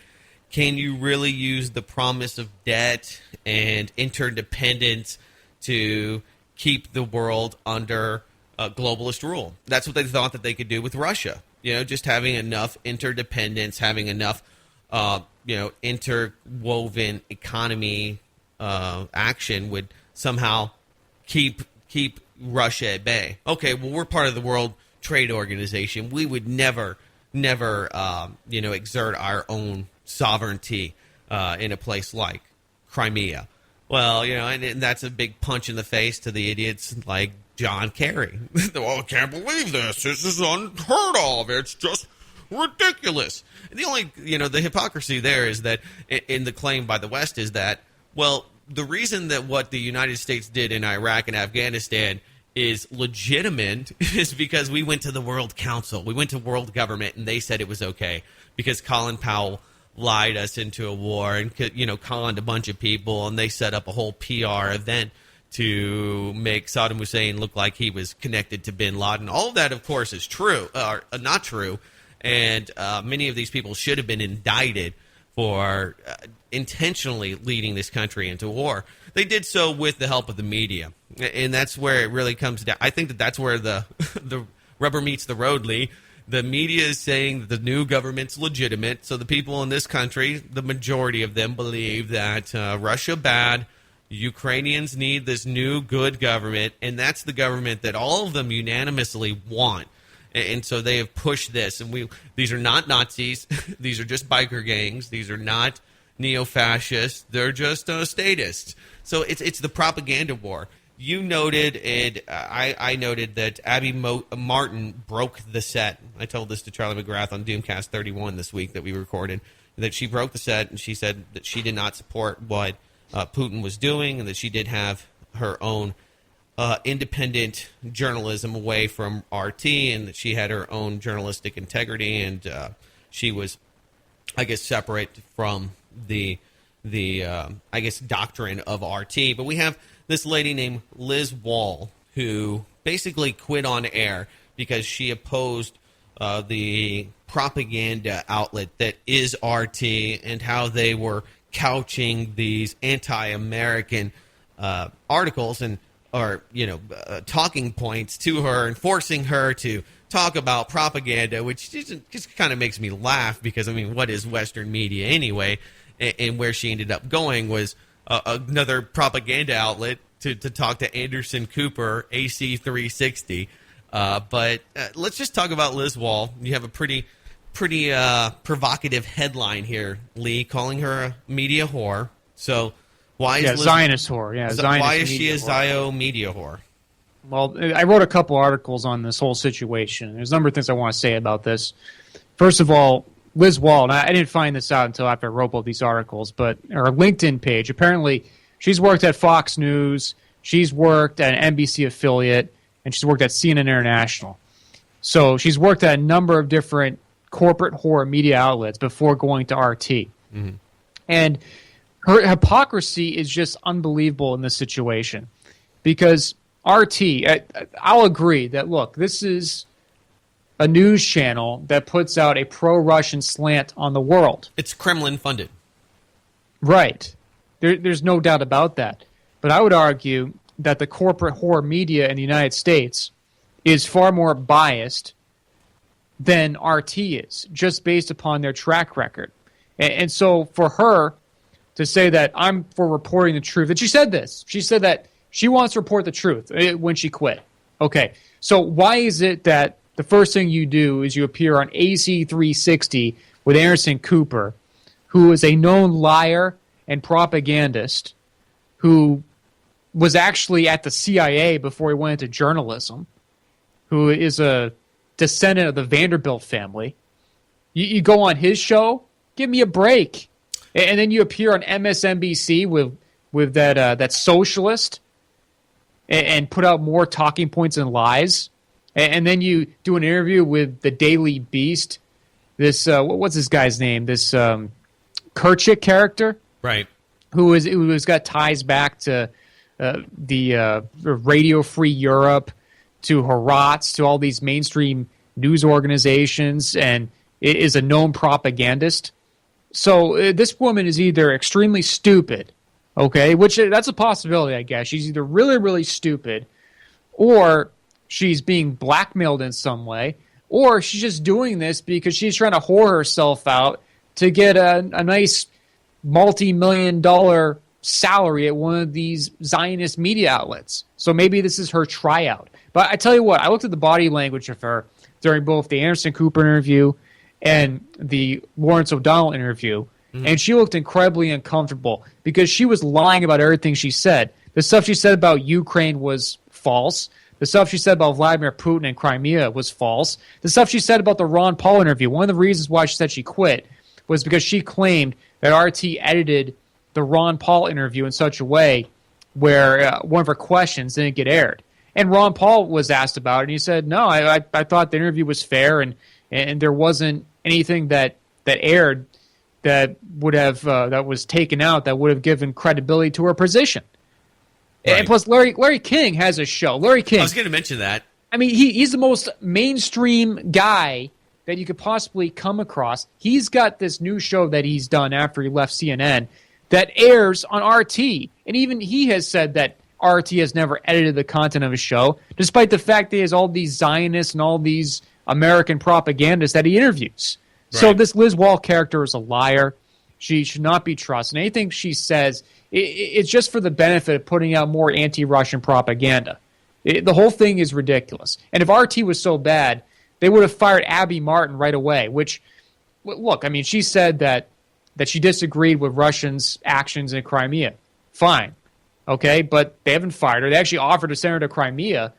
really use the promise of debt and interdependence to keep the world under globalist rule? That's what they thought that they could do with Russia. Just having enough interdependence, having enough, interwoven economy action would somehow keep Russia at bay. Okay, well, we're part of the World Trade Organization. We would never, exert our own sovereignty in a place like Crimea. Well, and that's a big punch in the face to the idiots like John Kerry. Oh, I can't believe this. This is unheard of. It's just ridiculous. The only, the hypocrisy there is that in the claim by the West is that, well, the reason that what the United States did in Iraq and Afghanistan is legitimate is because we went to the World Council. We went to world government, and they said it was okay because Colin Powell lied us into a war and, conned a bunch of people, and they set up a whole PR event to make Saddam Hussein look like he was connected to bin Laden. All of that, of course, is true, or not true, and many of these people should have been indicted for intentionally leading this country into war. They did so with the help of the media, and that's where it really comes down. I think that's where the rubber meets the road, Lee. The media is saying that the new government's legitimate, so the people in this country, the majority of them, believe that Russia bad, Ukrainians need this new good government, and that's the government that all of them unanimously want. And so they have pushed this. And these are not Nazis. These are just biker gangs. These are not neo-fascists. They're just statists. So it's the propaganda war. You noted, and I noted that Abby Martin broke the set. I told this to Charlie McGrath on Doomcast 31 this week that we recorded, that she broke the set, and she said that she did not support what Putin was doing, and that she did have her own independent journalism away from RT, and that she had her own journalistic integrity, and she was, I guess, separate from the I guess, doctrine of RT. But we have this lady named Liz Wall who basically quit on air because she opposed the propaganda outlet that is RT and how they were couching these anti-American articles and talking points to her and forcing her to talk about propaganda, which just kind of makes me laugh because, what is Western media anyway? And where she ended up going was another propaganda outlet to talk to Anderson Cooper, AC 360. But let's just talk about Liz Wall. You have a pretty provocative headline here, Lee, calling her a media whore. So why is Zionist whore? Yeah, Zionist. Why is she a Zio media whore? Well, I wrote a couple articles on this whole situation. There's a number of things I want to say about this. First of all, Liz Wall, and I didn't find this out until after I wrote both these articles, but her LinkedIn page, apparently she's worked at Fox News, she's worked at an NBC affiliate, and she's worked at CNN International. So she's worked at a number of different corporate whore media outlets before going to RT. Mm-hmm. And her hypocrisy is just unbelievable in this situation because RT, I'll agree that, look, this is a news channel that puts out a pro-Russian slant on the world. It's Kremlin-funded. Right. There's no doubt about that. But I would argue that the corporate whore media in the United States is far more biased than RT is, just based upon their track record. And so for her to say that I'm for reporting the truth, and she said this. She said that she wants to report the truth when she quit. Okay, so why is it that the first thing you do is you appear on AC 360 with Anderson Cooper, who is a known liar and propagandist, who was actually at the CIA before he went into journalism, who is a descendant of the Vanderbilt family. You go on his show, give me a break. And then you appear on MSNBC with that socialist and put out more talking points and lies. And then you do an interview with the Daily Beast. This what's this guy's name? This Kerchik character, right? Who's got ties back to the Radio Free Europe, to Haaretz, to all these mainstream news organizations, and is a known propagandist. So this woman is either extremely stupid, okay, which that's a possibility, I guess. She's either really, really stupid, or she's being blackmailed in some way, or she's just doing this because she's trying to whore herself out to get a nice multi-million-dollar salary at one of these Zionist media outlets. So maybe this is her tryout. But I tell you what, I looked at the body language of her during both the Anderson Cooper interview and the Lawrence O'Donnell interview, And she looked incredibly uncomfortable because she was lying about everything she said. The stuff she said about Ukraine was false. The stuff she said about Vladimir Putin and Crimea was false. The stuff she said about the Ron Paul interview, one of the reasons why she said she quit was because she claimed that RT edited the Ron Paul interview in such a way where one of her questions didn't get aired. And Ron Paul was asked about it, and he said, no, I thought the interview was fair, and there wasn't anything that aired that would have that was taken out that would have given credibility to her position. Right. And plus, Larry King has a show. Larry King. I was going to mention that. I mean, he's the most mainstream guy that you could possibly come across. He's got this new show that he's done after he left CNN that airs on RT. And even he has said that RT has never edited the content of his show, despite the fact that he has all these Zionists and all these American propagandists that he interviews. Right. So this Liz Wall character is a liar. She should not be trusted. Anything she says, it's just for the benefit of putting out more anti-Russian propaganda. The whole thing is ridiculous. And if RT was so bad, they would have fired Abby Martin right away, which, look, I mean, she said that she disagreed with Russians' actions in Crimea. Fine. Okay, but they haven't fired her. They actually offered to send her to Crimea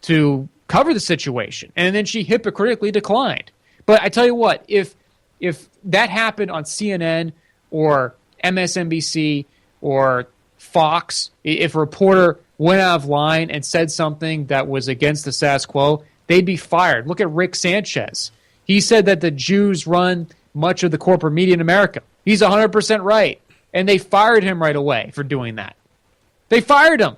to cover the situation, and then she hypocritically declined. But I tell you what, if that happened on CNN or MSNBC or Fox, if a reporter went out of line and said something that was against the status quo, they'd be fired. Look at Rick Sanchez. He said that the Jews run much of the corporate media in America. He's 100% right, and they fired him right away for doing that. They fired him.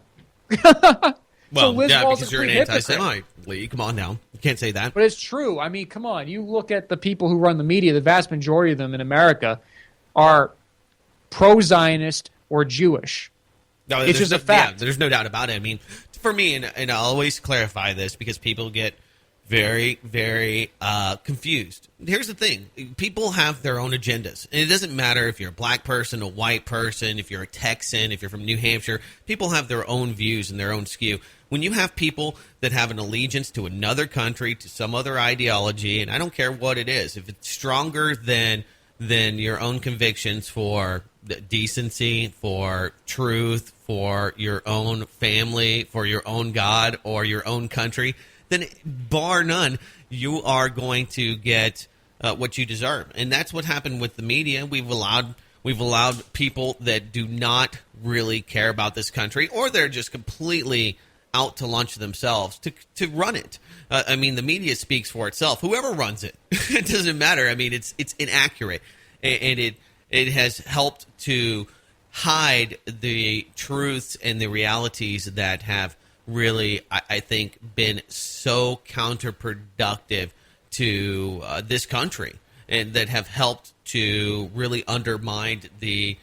Well, yeah, because you're an anti-Semite, Lee. Come on now. You can't say that. But it's true. I mean, come on. You look at the people who run the media, the vast majority of them in America are pro-Zionist or Jewish. No, it's just a fact. Yeah, there's no doubt about it. I mean, for me, and I'll always clarify this because people get very, very confused. Here's the thing. People have their own agendas. And it doesn't matter if you're a black person, a white person, if you're a Texan, if you're from New Hampshire. People have their own views and their own skew. When you have people that have an allegiance to another country, to some other ideology, and I don't care what it is, if it's stronger than your own convictions for decency, for truth, for your own family, for your own God, or your own country, then bar none, you are going to get what you deserve. And that's what happened with the media. We've allowed people that do not really care about this country, or they're just completely out to lunch themselves to run it. I mean, the media speaks for itself. Whoever runs it, it doesn't matter. I mean, it's inaccurate, and it has helped to hide the truths and the realities that have really, I think, been so counterproductive to this country, and that have helped to really undermine the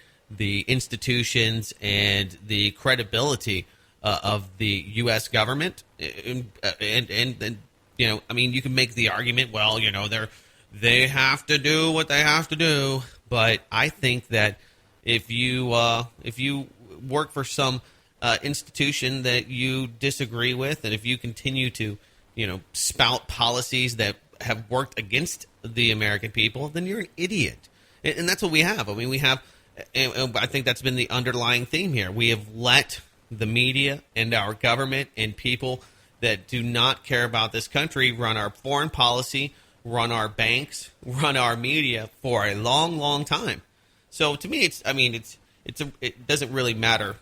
institutions and the credibility of the U.S. government. And you know, I mean, you can make the argument, well, you know, they have to do what they have to do, but I think that if you work for some institution that you disagree with, and if you continue to, you know, spout policies that have worked against the American people, then you're an idiot. And that's what we have. I mean, and I think that's been the underlying theme here. We have let the media and our government and people that do not care about this country run our foreign policy, run our banks, run our media for a long, long time. So to me, it doesn't really matter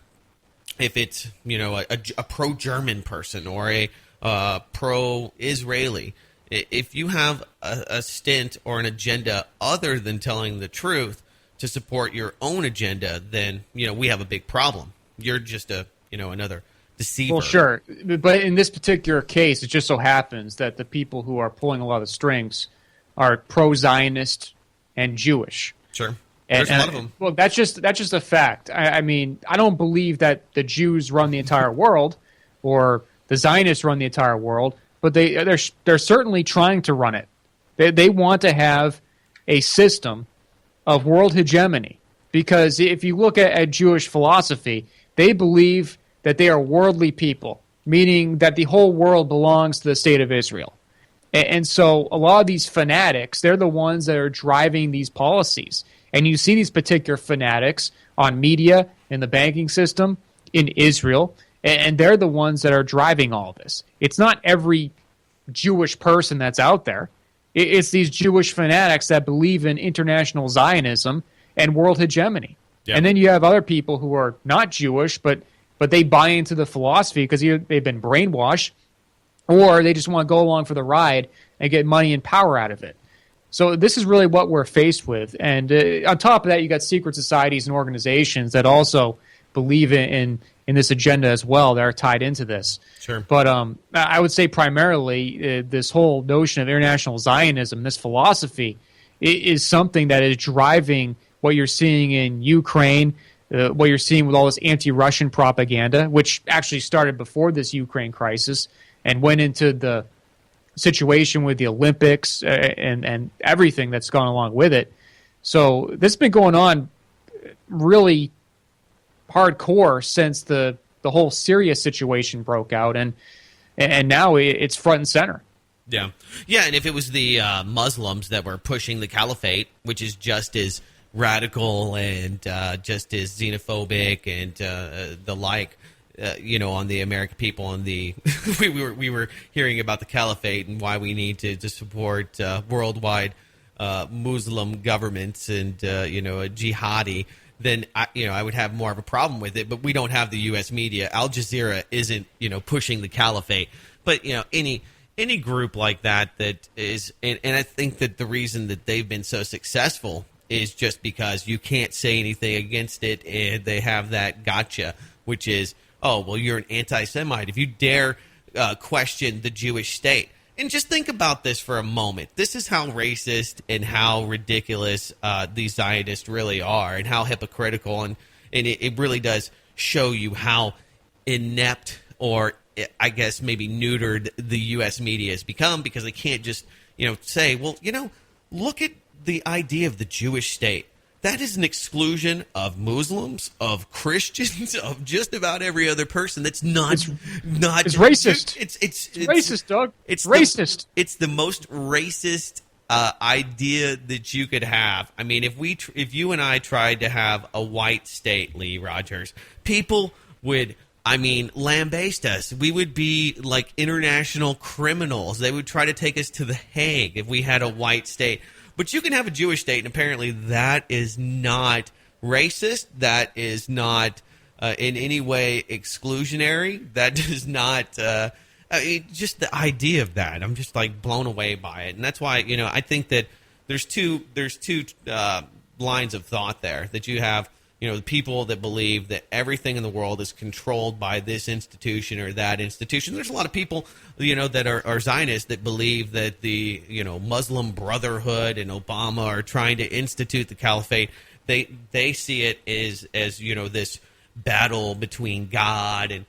if it's, you know, a pro-German person or a pro-Israeli. If you have a stint or an agenda other than telling the truth to support your own agenda, then, you know, we have a big problem. You're just another deceiver. Well, sure. But in this particular case, it just so happens that the people who are pulling a lot of the strings are pro-Zionist and Jewish. Sure. There's a lot of them. Well, that's just a fact. I mean, I don't believe that the Jews run the entire world or the Zionists run the entire world, but they're certainly trying to run it. They want to have a system of world hegemony, because if you look at Jewish philosophy, they believe that they are worldly people, meaning that the whole world belongs to the state of Israel. And so a lot of these fanatics, they're the ones that are driving these policies. And you see these particular fanatics on media, in the banking system, in Israel, and they're the ones that are driving all this. It's not every Jewish person that's out there. It's these Jewish fanatics that believe in international Zionism and world hegemony. Yeah. And then you have other people who are not Jewish, but they buy into the philosophy because they've been brainwashed, or they just want to go along for the ride and get money and power out of it. So this is really what we're faced with. And on top of that, you got secret societies and organizations that also believe in this agenda as well that are tied into this. Sure. But I would say primarily this whole notion of international Zionism, this philosophy, is something that is driving what you're seeing in Ukraine, what you're seeing with all this anti-Russian propaganda, which actually started before this Ukraine crisis and went into the situation with the Olympics and everything that's gone along with it. So this has been going on really hardcore since the whole Syria situation broke out, and now it's front and center. Yeah, and if it was the Muslims that were pushing the caliphate, which is just as radical and just as xenophobic and the like, on the American people and the we were hearing about the caliphate and why we need to support worldwide Muslim governments and a jihadi, then I would have more of a problem with it. But we don't have the U.S. media. Al Jazeera isn't pushing the caliphate, but any group like that is, and I think that the reason that they've been so successful is just because you can't say anything against it, and they have that gotcha, which is, oh, well, you're an anti-Semite if you dare question the Jewish state. And just think about this for a moment. This is how racist and how ridiculous these Zionists really are, and how hypocritical, and it really does show you how inept, or I guess maybe neutered, the U.S. media has become, because they can't just say, well, look at the idea of the Jewish state. That is an exclusion of Muslims, of Christians, of just about every other person. That's not. It's racist. It's racist, Doug. It's racist. It's the most racist idea that you could have. I mean, if you and I tried to have a white state, Lee Rogers, people would, lambaste us. We would be like international criminals. They would try to take us to The Hague if we had a white state. But you can have a Jewish state, and apparently that is not racist. That is not in any way exclusionary. That does not just the idea of that. I'm just blown away by it, and that's why I think that there's two lines of thought there. That you have the people that believe that everything in the world is controlled by this institution or that institution. There's a lot of people, that are Zionists that believe that the, Muslim Brotherhood and Obama are trying to institute the caliphate. They see it as this battle between God, and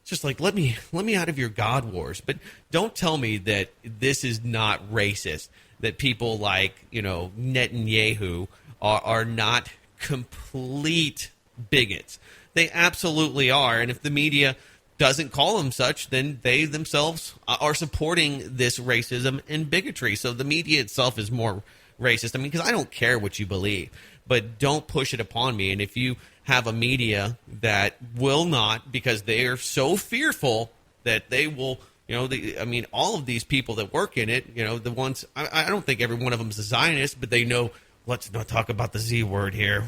it's just let me out of your God wars. But don't tell me that this is not racist, that people like, Netanyahu are not complete bigots. They absolutely are. And if the media doesn't call them such, then they themselves are supporting this racism and bigotry. So the media itself is more racist. Because I don't care what you believe, but don't push it upon me. And if you have a media that will not, because they are so fearful that they will, all of these people that work in it, the ones, I don't think every one of them is a Zionist, but they know, let's not talk about the Z word here.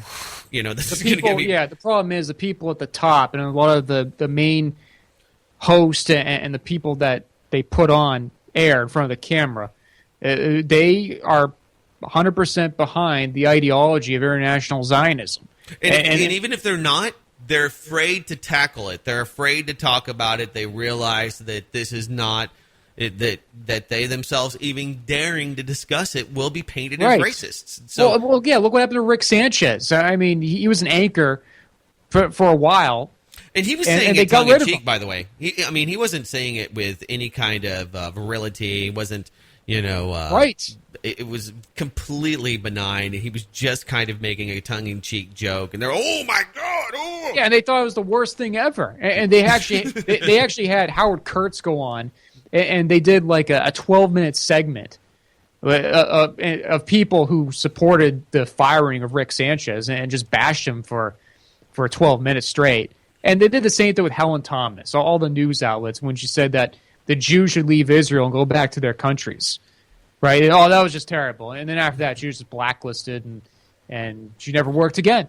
This is going to get me. Yeah, the problem is the people at the top and a lot of the main hosts and the people that they put on air in front of the camera, they are 100% behind the ideology of international Zionism. And even if they're not, they're afraid to tackle it. They're afraid to talk about it. They realize that this is not that they themselves, even daring to discuss it, will be painted as racists. So, well, yeah. Look what happened to Rick Sanchez. He was an anchor for a while, and he was saying it tongue in cheek. By the way, he wasn't saying it with any kind of virility. He wasn't, right. It was completely benign. He was just kind of making a tongue in cheek joke, and they're, oh my God, oh yeah, and they thought it was the worst thing ever. And they actually they actually had Howard Kurtz go on and they did like a 12-minute segment of people who supported the firing of Rick Sanchez and just bashed him for 12 minutes straight. And they did the same thing with Helen Thomas, all the news outlets, when she said that the Jews should leave Israel and go back to their countries. Right? And, that was just terrible. And then after that, she was just blacklisted, and she never worked again.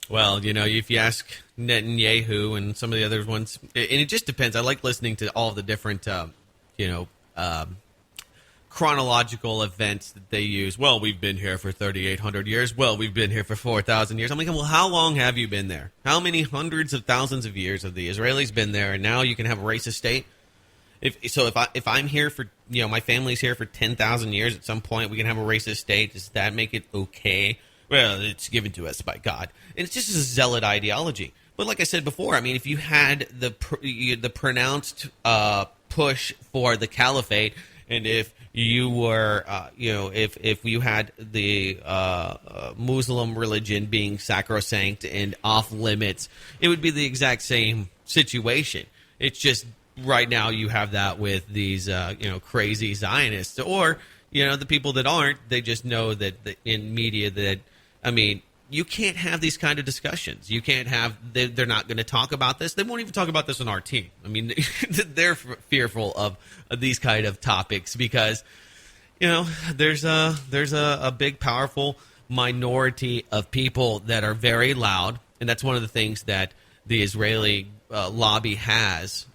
Well, if you ask Netanyahu and some of the other ones, and it just depends. I like listening to all of the different, chronological events that they use. Well, we've been here for 3,800 years. Well, we've been here for 4,000 years. I'm like, well, how long have you been there? How many hundreds of thousands of years have the Israelis been there, and now you can have a racist state? If I'm here for, my family's here for 10,000 years, at some point we can have a racist state. Does that make it okay? Well, it's given to us by God. And it's just a zealot ideology. But like I said before, I mean, if you had the pronounced push for the caliphate, and if you were, if you had the Muslim religion being sacrosanct and off limits, it would be the exact same situation. It's just right now you have that with these, crazy Zionists, or, the people that aren't. They just know that in media that, I mean, you can't have these kind of discussions. You can't have, they're not going to talk about this. They won't even talk about this on our team. I mean, they're fearful of these kind of topics because, there's a big, powerful minority of people that are very loud. And that's one of the things that the Israeli lobby has,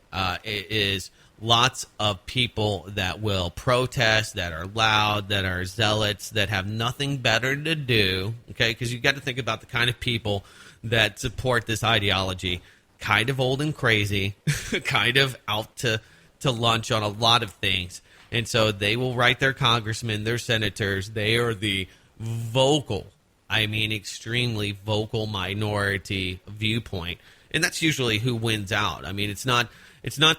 is lots of people that will protest, that are loud, that are zealots, that have nothing better to do, okay? Because you've got to think about the kind of people that support this ideology. Kind of old and crazy, kind of out to lunch on a lot of things. And so they will write their congressmen, their senators. They are the vocal, extremely vocal minority viewpoint. And that's usually who wins out. I mean, it's not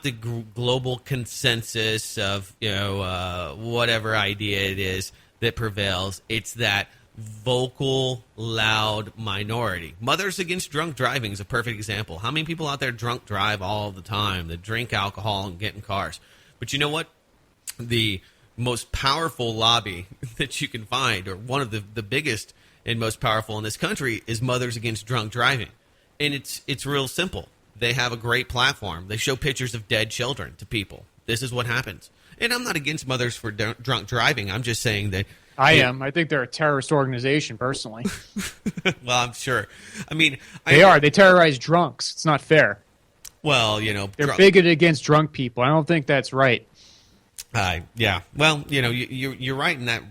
the global consensus of, whatever idea it is that prevails. It's that vocal, loud minority. Mothers Against Drunk Driving is a perfect example. How many people out there drunk drive all the time, that drink alcohol and get in cars? But you know what? The most powerful lobby that you can find, or one of the biggest and most powerful in this country, is Mothers Against Drunk Driving. And it's real simple. They have a great platform. They show pictures of dead children to people. This is what happens. And I'm not against Mothers for Drunk Driving. I'm just saying that... I am. I think they're a terrorist organization, personally. Well, I'm sure. I mean... They are. They terrorize drunks. It's not fair. Well, They're bigoted against drunk people. I don't think that's right. Yeah. Well, you're right in that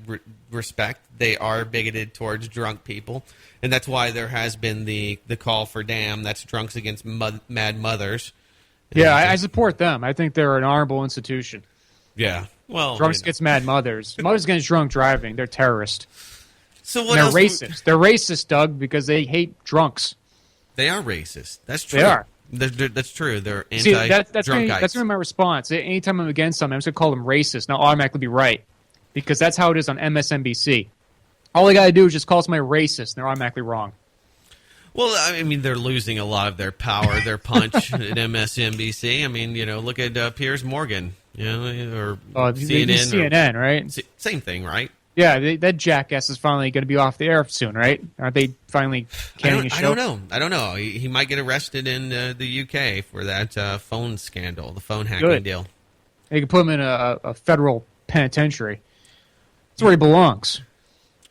respect. They are bigoted towards drunk people. And that's why there has been the call for damn. That's Drunks Against Mad Mothers. Yeah, I support them. I think they're an honorable institution. Yeah. Well, Drunks Against Mad Mothers. Mothers Against Drunk Driving. They're terrorists. So what they're else? Racist. They're racist, Doug, because they hate drunks. They are racist. That's true. They are. That's true. They're anti-drunkites. That's going to be my response. Anytime I'm against something, I'm just going to call them racist, and I'll automatically be right. Because that's how it is on MSNBC. All they got to do is just call somebody racist, and they're automatically wrong. Well, I mean, they're losing a lot of their power, their punch at MSNBC. I mean, look at Piers Morgan, or CNN, right? Same thing, right? Yeah, that jackass is finally going to be off the air soon, right? Aren't they finally canning his show? I don't know. He might get arrested in the UK for that phone scandal, the phone hacking deal. They could put him in a federal penitentiary. That's where he belongs.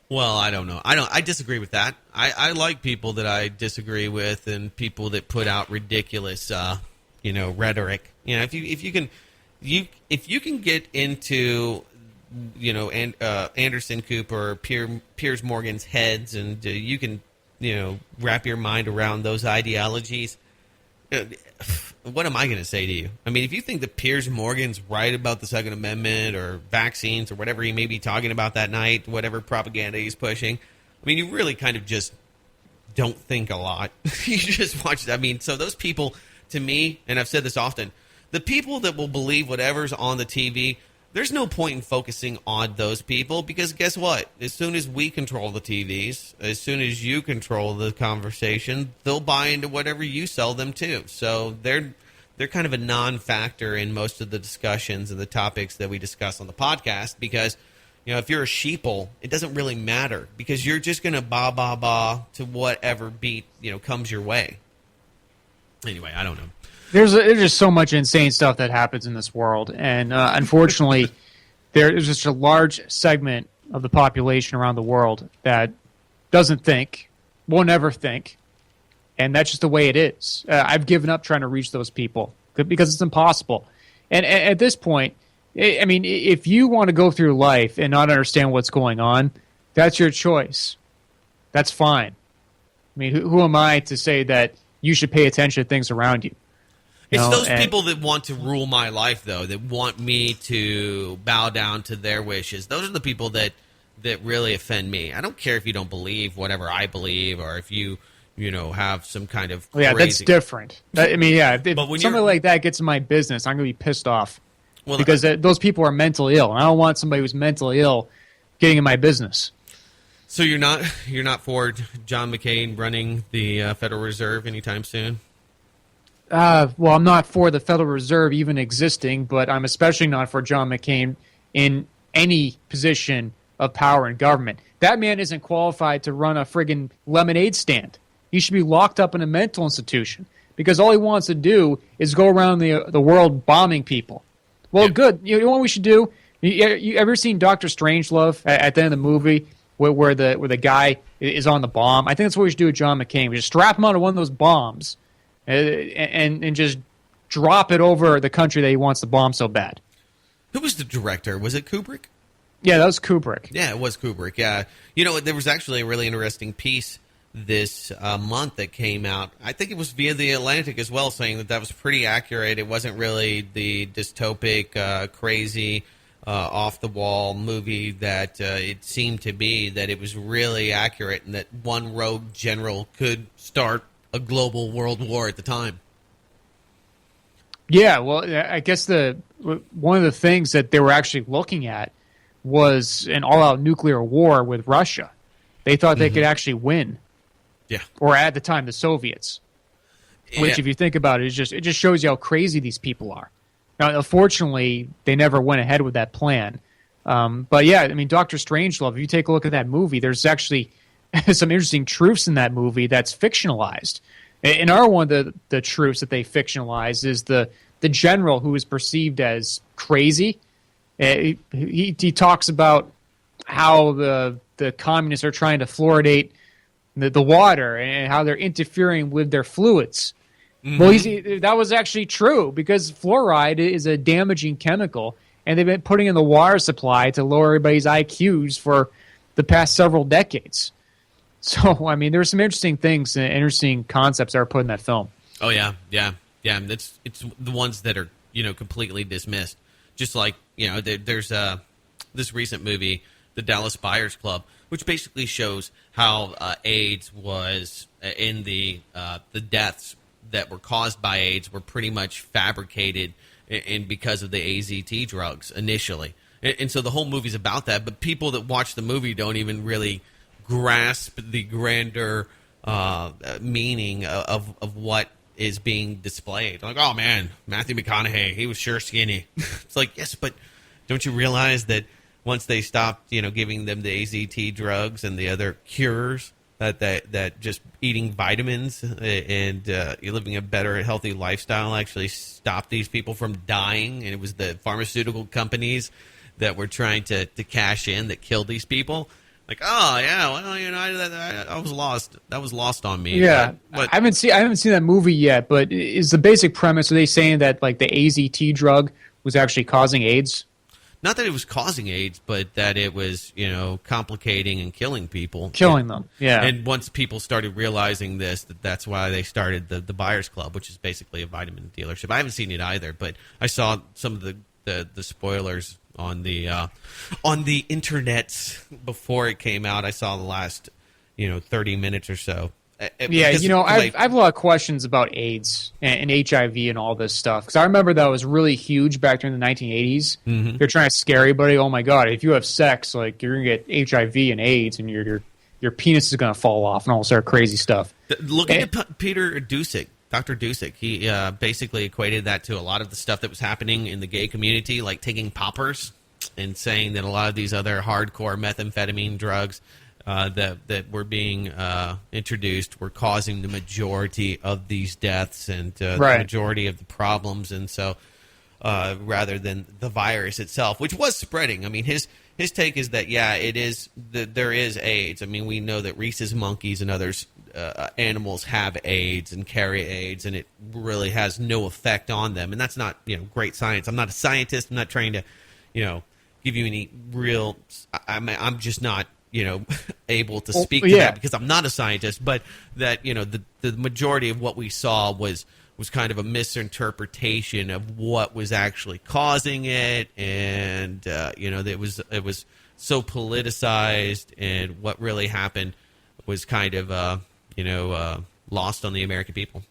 Well, I don't know. I disagree with that. I like people that I disagree with, and people that put out ridiculous, rhetoric. If you can get into, Anderson Cooper, Piers Morgan's heads, and you can, wrap your mind around those ideologies. What am I going to say to you? I mean, if you think that Piers Morgan's right about the Second Amendment or vaccines or whatever he may be talking about that night, whatever propaganda he's pushing, I mean, you really kind of just don't think a lot. You just watch it. I mean, so those people, to me, and I've said this often, the people that will believe whatever's on the TV, there's no point in focusing on those people, because guess what? As soon as we control the TVs, as soon as you control the conversation, they'll buy into whatever you sell them to. So they're they're kind of a non-factor in most of the discussions and the topics that we discuss on the podcast because, if you're a sheeple, it doesn't really matter because you're just going to ba to whatever beat, comes your way. Anyway, I don't know. There's just so much insane stuff that happens in this world, and unfortunately, there's just a large segment of the population around the world that doesn't think, will never think, and that's just the way it is. I've given up trying to reach those people because it's impossible. And at this point, I mean, if you want to go through life and not understand what's going on, that's your choice. That's fine. I mean, who am I to say that you should pay attention to things around you? It's those people that want to rule my life, though, that want me to bow down to their wishes. Those are the people that really offend me. I don't care if you don't believe whatever I believe or if you have some kind of crazy... Yeah, that's different. I mean, yeah, if somebody like that gets in my business, I'm going to be pissed off because those people are mentally ill, and I don't want somebody who's mentally ill getting in my business. So you're not for John McCain running the Federal Reserve anytime soon? Well, I'm not for the Federal Reserve even existing, but I'm especially not for John McCain in any position of power in government. That man isn't qualified to run a friggin' lemonade stand. He should be locked up in a mental institution because all he wants to do is go around the world bombing people. Well, good. You know what we should do? You ever seen Dr. Strangelove at the end of the movie where the guy is on the bomb? I think that's what we should do with John McCain. We just strap him onto one of those bombs and just drop it over the country that he wants to bomb so bad. Who was the director? Was it Kubrick? Yeah, that was Kubrick. Yeah, it was Kubrick, yeah. There was actually a really interesting piece this month that came out. I think it was via The Atlantic as well, saying that was pretty accurate. It wasn't really the dystopic, crazy, off-the-wall movie that it seemed to be, that it was really accurate and that one rogue general could start a global world war at the time. Yeah, well, I guess one of the things that they were actually looking at was an all-out nuclear war with Russia. They thought they could actually win. Yeah. Or at the time, the Soviets. Which, if you think about it, it just shows you how crazy these people are. Now, unfortunately, they never went ahead with that plan. But yeah, I mean, Dr. Strangelove, if you take a look at that movie, there's actually some interesting truths in that movie that's fictionalized. In our one, the truths that they fictionalized is the general who is perceived as crazy. He talks about how the communists are trying to fluoridate the water and how they're interfering with their fluids. Mm-hmm. Well, that was actually true because fluoride is a damaging chemical, and they've been putting in the water supply to lower everybody's IQs for the past several decades. So, I mean, there's some interesting things and interesting concepts that are put in that film. Oh, yeah. It's the ones that are, completely dismissed. Just like, there's this recent movie, The Dallas Buyers Club, which basically shows how AIDS was in the deaths that were caused by AIDS were pretty much fabricated and because of the AZT drugs initially. And so the whole movie's about that, but people that watch the movie don't even really grasp the grander meaning of what is being displayed. Like, oh man, Matthew McConaughey, he was sure skinny. It's like, yes, but don't you realize that once they stopped, giving them the AZT drugs and the other cures, that just eating vitamins and you're living a better, healthy lifestyle actually stopped these people from dying, and it was the pharmaceutical companies that were trying to cash in that killed these people. Like, oh yeah, well, I was lost. That was lost on me. Yeah, but I haven't seen that movie yet. But is the basic premise? Are they saying that like the AZT drug was actually causing AIDS? Not that it was causing AIDS, but that it was, complicating and killing people. Killing them, yeah. And once people started realizing this, that's why they started the Buyers Club, which is basically a vitamin dealership. I haven't seen it either, but I saw some of the spoilers on the internet before it came out. I saw the last 30 minutes or so. Yeah, I have a lot of questions about AIDS and HIV and all this stuff because I remember that was really huge back during the 1980s. Mm-hmm. They're trying to scare everybody. Oh my God, if you have sex, like you're gonna get HIV and AIDS, and your penis is gonna fall off and all sort of crazy stuff. Looking at Peter Dusek Dr. Dusick. He basically equated that to a lot of the stuff that was happening in the gay community, like taking poppers, and saying that a lot of these other hardcore methamphetamine drugs that were being introduced were causing the majority of these deaths and the majority of the problems. And so rather than the virus itself, which was spreading. I mean, his take is that, it is that there is AIDS. I mean, we know that rhesus monkeys and others animals have AIDS and carry AIDS, and it really has no effect on them. And that's not, great science. I'm not a scientist. I'm not trying to, give you any real. I'm just not, able to speak to that because I'm not a scientist. But that, the majority of what we saw was kind of a misinterpretation of what was actually causing it, and it was so politicized, and what really happened was kind of lost on the American people.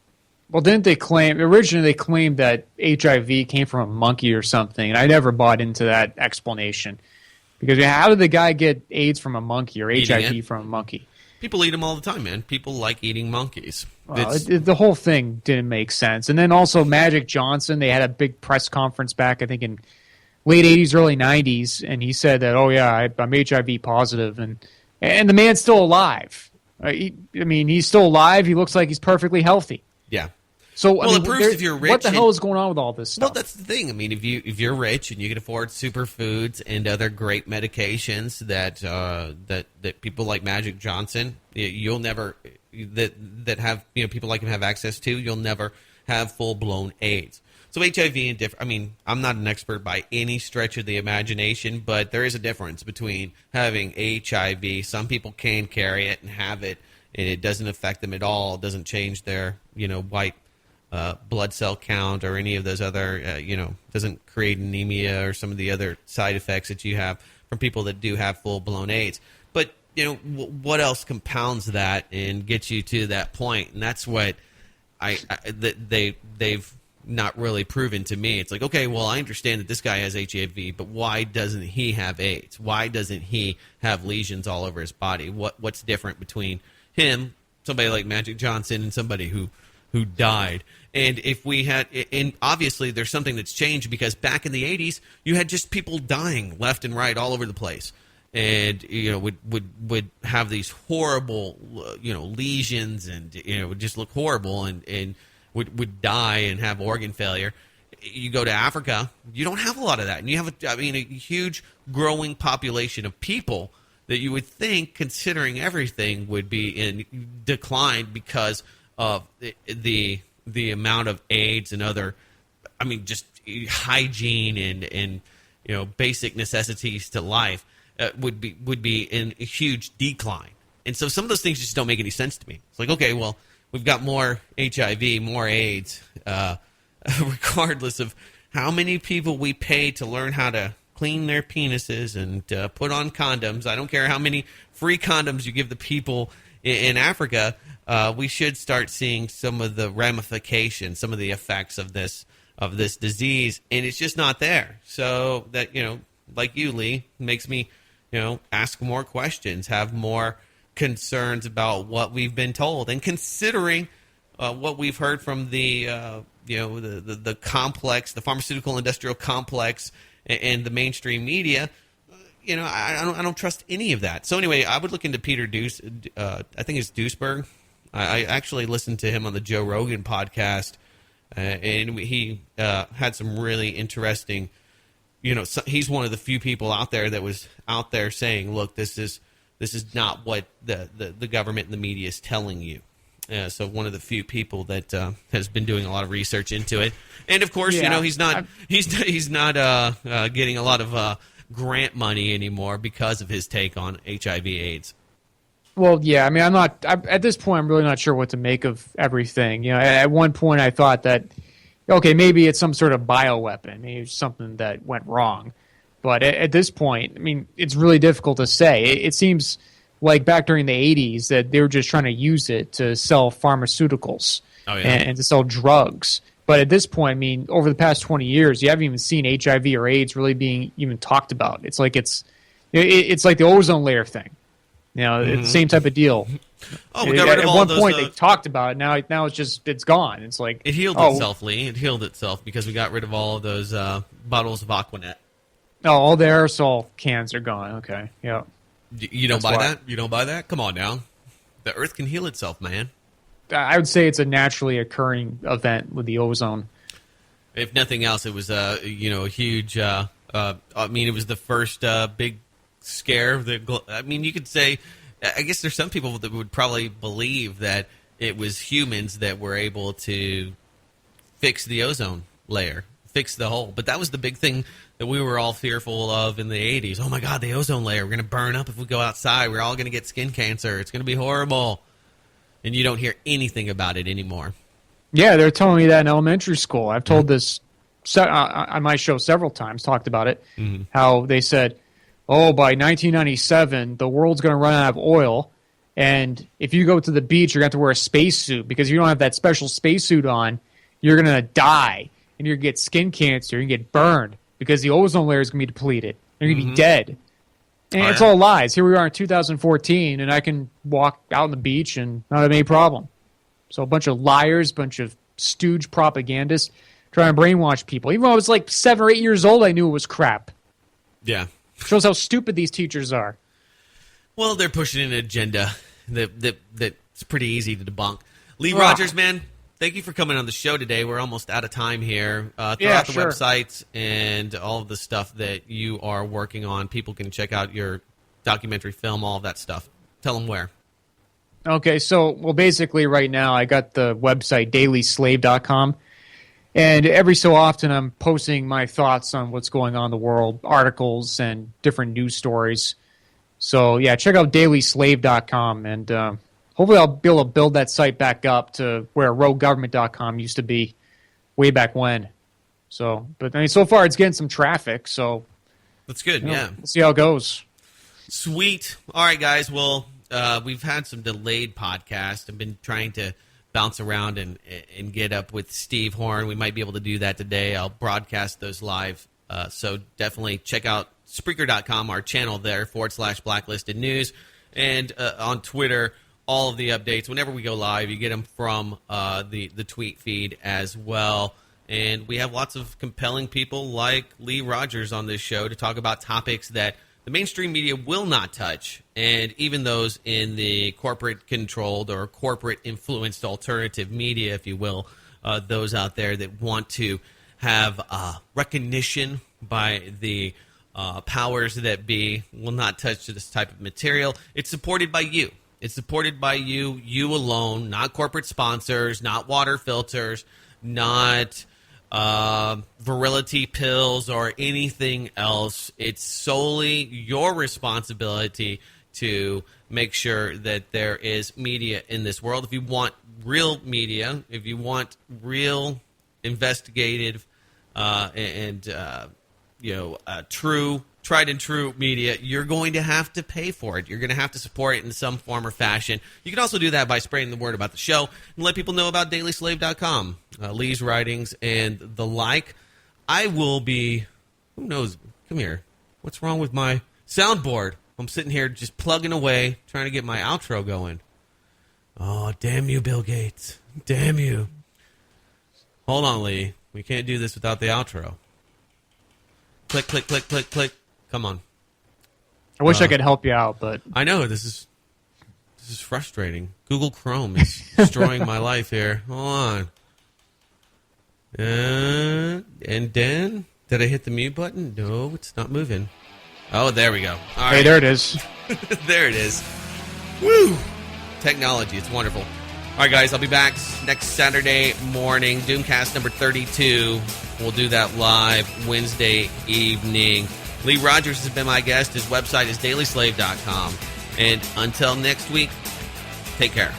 Well, didn't they originally claimed that HIV came from a monkey or something, and I never bought into that explanation. Because how did the guy get AIDS from a monkey or HIV from a monkey? People eat them all the time, man. People like eating monkeys. Well, the whole thing didn't make sense. And then also Magic Johnson, they had a big press conference back, I think, in late 80s, early 90s, and he said that, I'm HIV positive, and the man's still alive. He's still alive. He looks like he's perfectly healthy. Yeah. So, it proves if you're rich. What the hell is going on with all this stuff? Well, that's the thing. I mean, if you're rich and you can afford superfoods and other great medications that people like Magic Johnson, you'll never that have people like him have access to, you'll never have full blown AIDS. So HIV and I'm not an expert by any stretch of the imagination, but there is a difference between having HIV. Some people can carry it and have it, and it doesn't affect them at all. It doesn't change their white blood cell count or any of those other, doesn't create anemia or some of the other side effects that you have from people that do have full-blown AIDS. But, what else compounds that and gets you to that point? And that's what they've not really proven to me. It's like, okay, well, I understand that this guy has HIV, but why doesn't he have AIDS? Why doesn't he have lesions all over his body? What's different between him, somebody like Magic Johnson, and somebody who died? And if we had, and obviously there's something that's changed, because back in the 80s, you had just people dying left and right all over the place, and would have these horrible lesions, and would just look horrible, and would die and have organ failure. You go to Africa, you don't have a lot of that, and you have a huge growing population of people that you would think, considering everything, would be in decline because of the amount of AIDS and other, just hygiene and basic necessities to life would be in a huge decline. And so some of those things just don't make any sense to me. It's like, okay, well, we've got more HIV, more AIDS, regardless of how many people we pay to learn how to clean their penises and put on condoms. I don't care how many free condoms you give the people in Africa. We should start seeing some of the ramifications, some of the effects of this disease, and it's just not there. So that, like you, Lee, makes me, ask more questions, have more concerns about what we've been told, and considering what we've heard from the complex, the pharmaceutical industrial complex, and the mainstream media. I don't trust any of that. So anyway, I would look into Peter I think it's Duisberg. I actually listened to him on the Joe Rogan podcast, and he had some really interesting. He's one of the few people out there that was out there saying, "Look, this is not what the government and the media is telling you." So one of the few people that has been doing a lot of research into it, and of course, he's not getting a lot of grant money anymore because of his take on HIV/AIDS. Well, yeah, I'm not at this point. I'm really not sure what to make of everything. At one point, I thought that, okay, maybe it's some sort of bioweapon, maybe it's something that went wrong. But at this point, it's really difficult to say. It seems like back during the 80s that they were just trying to use it to sell pharmaceuticals and to sell drugs. But at this point, over the past 20 years, you haven't even seen HIV or AIDS really being even talked about. It's like it's like the ozone layer thing. It's the same type of deal. Oh, we got rid of all at one those, point they talked about it. Now it's gone. It's like it healed itself, Lee. It healed itself because we got rid of all of those bottles of Aquanet. Oh, all the aerosol cans are gone. Okay, yeah. You don't buy that? You don't buy that? Come on now. The Earth can heal itself, man. I would say it's a naturally occurring event with the ozone. If nothing else, it was a huge. I mean, it was the first big scare. You could say. I guess there's some people that would probably believe that it was humans that were able to fix the ozone layer, fix the hole. But that was the big thing that we were all fearful of in the 80s. Oh, my God, the ozone layer. We're going to burn up if we go outside. We're all going to get skin cancer. It's going to be horrible. And you don't hear anything about it anymore. Yeah, they're telling me that in elementary school. I've told this on my show several times, talked about it, how they said, oh, by 1997, the world's going to run out of oil, and if you go to the beach, you're going to have to wear a spacesuit, because if you don't have that special spacesuit on, you're going to die, and you're going to get skin cancer, you're going to get burned, because the ozone layer is going to be depleted. You're going to be dead. And it's all lies. Here we are in 2014, and I can walk out on the beach and not have any problem. So a bunch of liars, bunch of stooge propagandists trying to brainwash people. Even when I was like 7 or 8 years old, I knew it was crap. Yeah. Shows how stupid these teachers are. Well, they're pushing an agenda that's pretty easy to debunk. Lee Rogers, man, thank you for coming on the show today. We're almost out of time here. Throw out the websites and all of the stuff that you are working on. People can check out your documentary film, all of that stuff. Tell them where. Okay, so, basically right now I got the website dailyslave.com. And every so often I'm posting my thoughts on what's going on in the world, articles and different news stories. So, yeah, check out dailyslave.com, and hopefully I'll be able to build that site back up to where roguegovernment.com used to be way back when. So, but I mean, so far it's getting some traffic, so that's good. Yeah, we'll see how it goes. Sweet. All right, guys. Well, we've had some delayed podcasts. I've been trying to bounce around and get up with Steve Horn. We might be able to do that today. I'll broadcast those live. So definitely check out Spreaker.com, our channel there, /Blacklisted News. And on Twitter, all of the updates. Whenever we go live, you get them from the tweet feed as well. And we have lots of compelling people like Lee Rogers on this show to talk about topics that the mainstream media will not touch, and even those in the corporate-controlled or corporate-influenced alternative media, if you will, those out there that want to have recognition by the powers that be will not touch this type of material. It's supported by you. It's supported by you alone, not corporate sponsors, not water filters, not virility pills or anything else. It's solely your responsibility to make sure that there is media in this world. If you want real media, if you want real investigative true, tried and true media, you're going to have to pay for it. You're going to have to support it in some form or fashion. You can also do that by spreading the word about the show and let people know about dailyslave.com, Lee's writings, and the like. I will be, who knows, come here. What's wrong with my soundboard? I'm sitting here just plugging away, trying to get my outro going. Oh, damn you, Bill Gates. Damn you. Hold on, Lee. We can't do this without the outro. Click, click, click, click, click. Come on. I wish I could help you out, but I know this is frustrating. Google Chrome is destroying my life here. Hold on. And then, did I hit the mute button? No, it's not moving. Oh, there we go. All right. Hey, there it is. There it is. Woo! Technology, it's wonderful. All right, guys, I'll be back next Saturday morning. Doomcast number 32. We'll do that live Wednesday evening. Lee Rogers has been my guest. His website is dailyslave.com. And until next week, take care.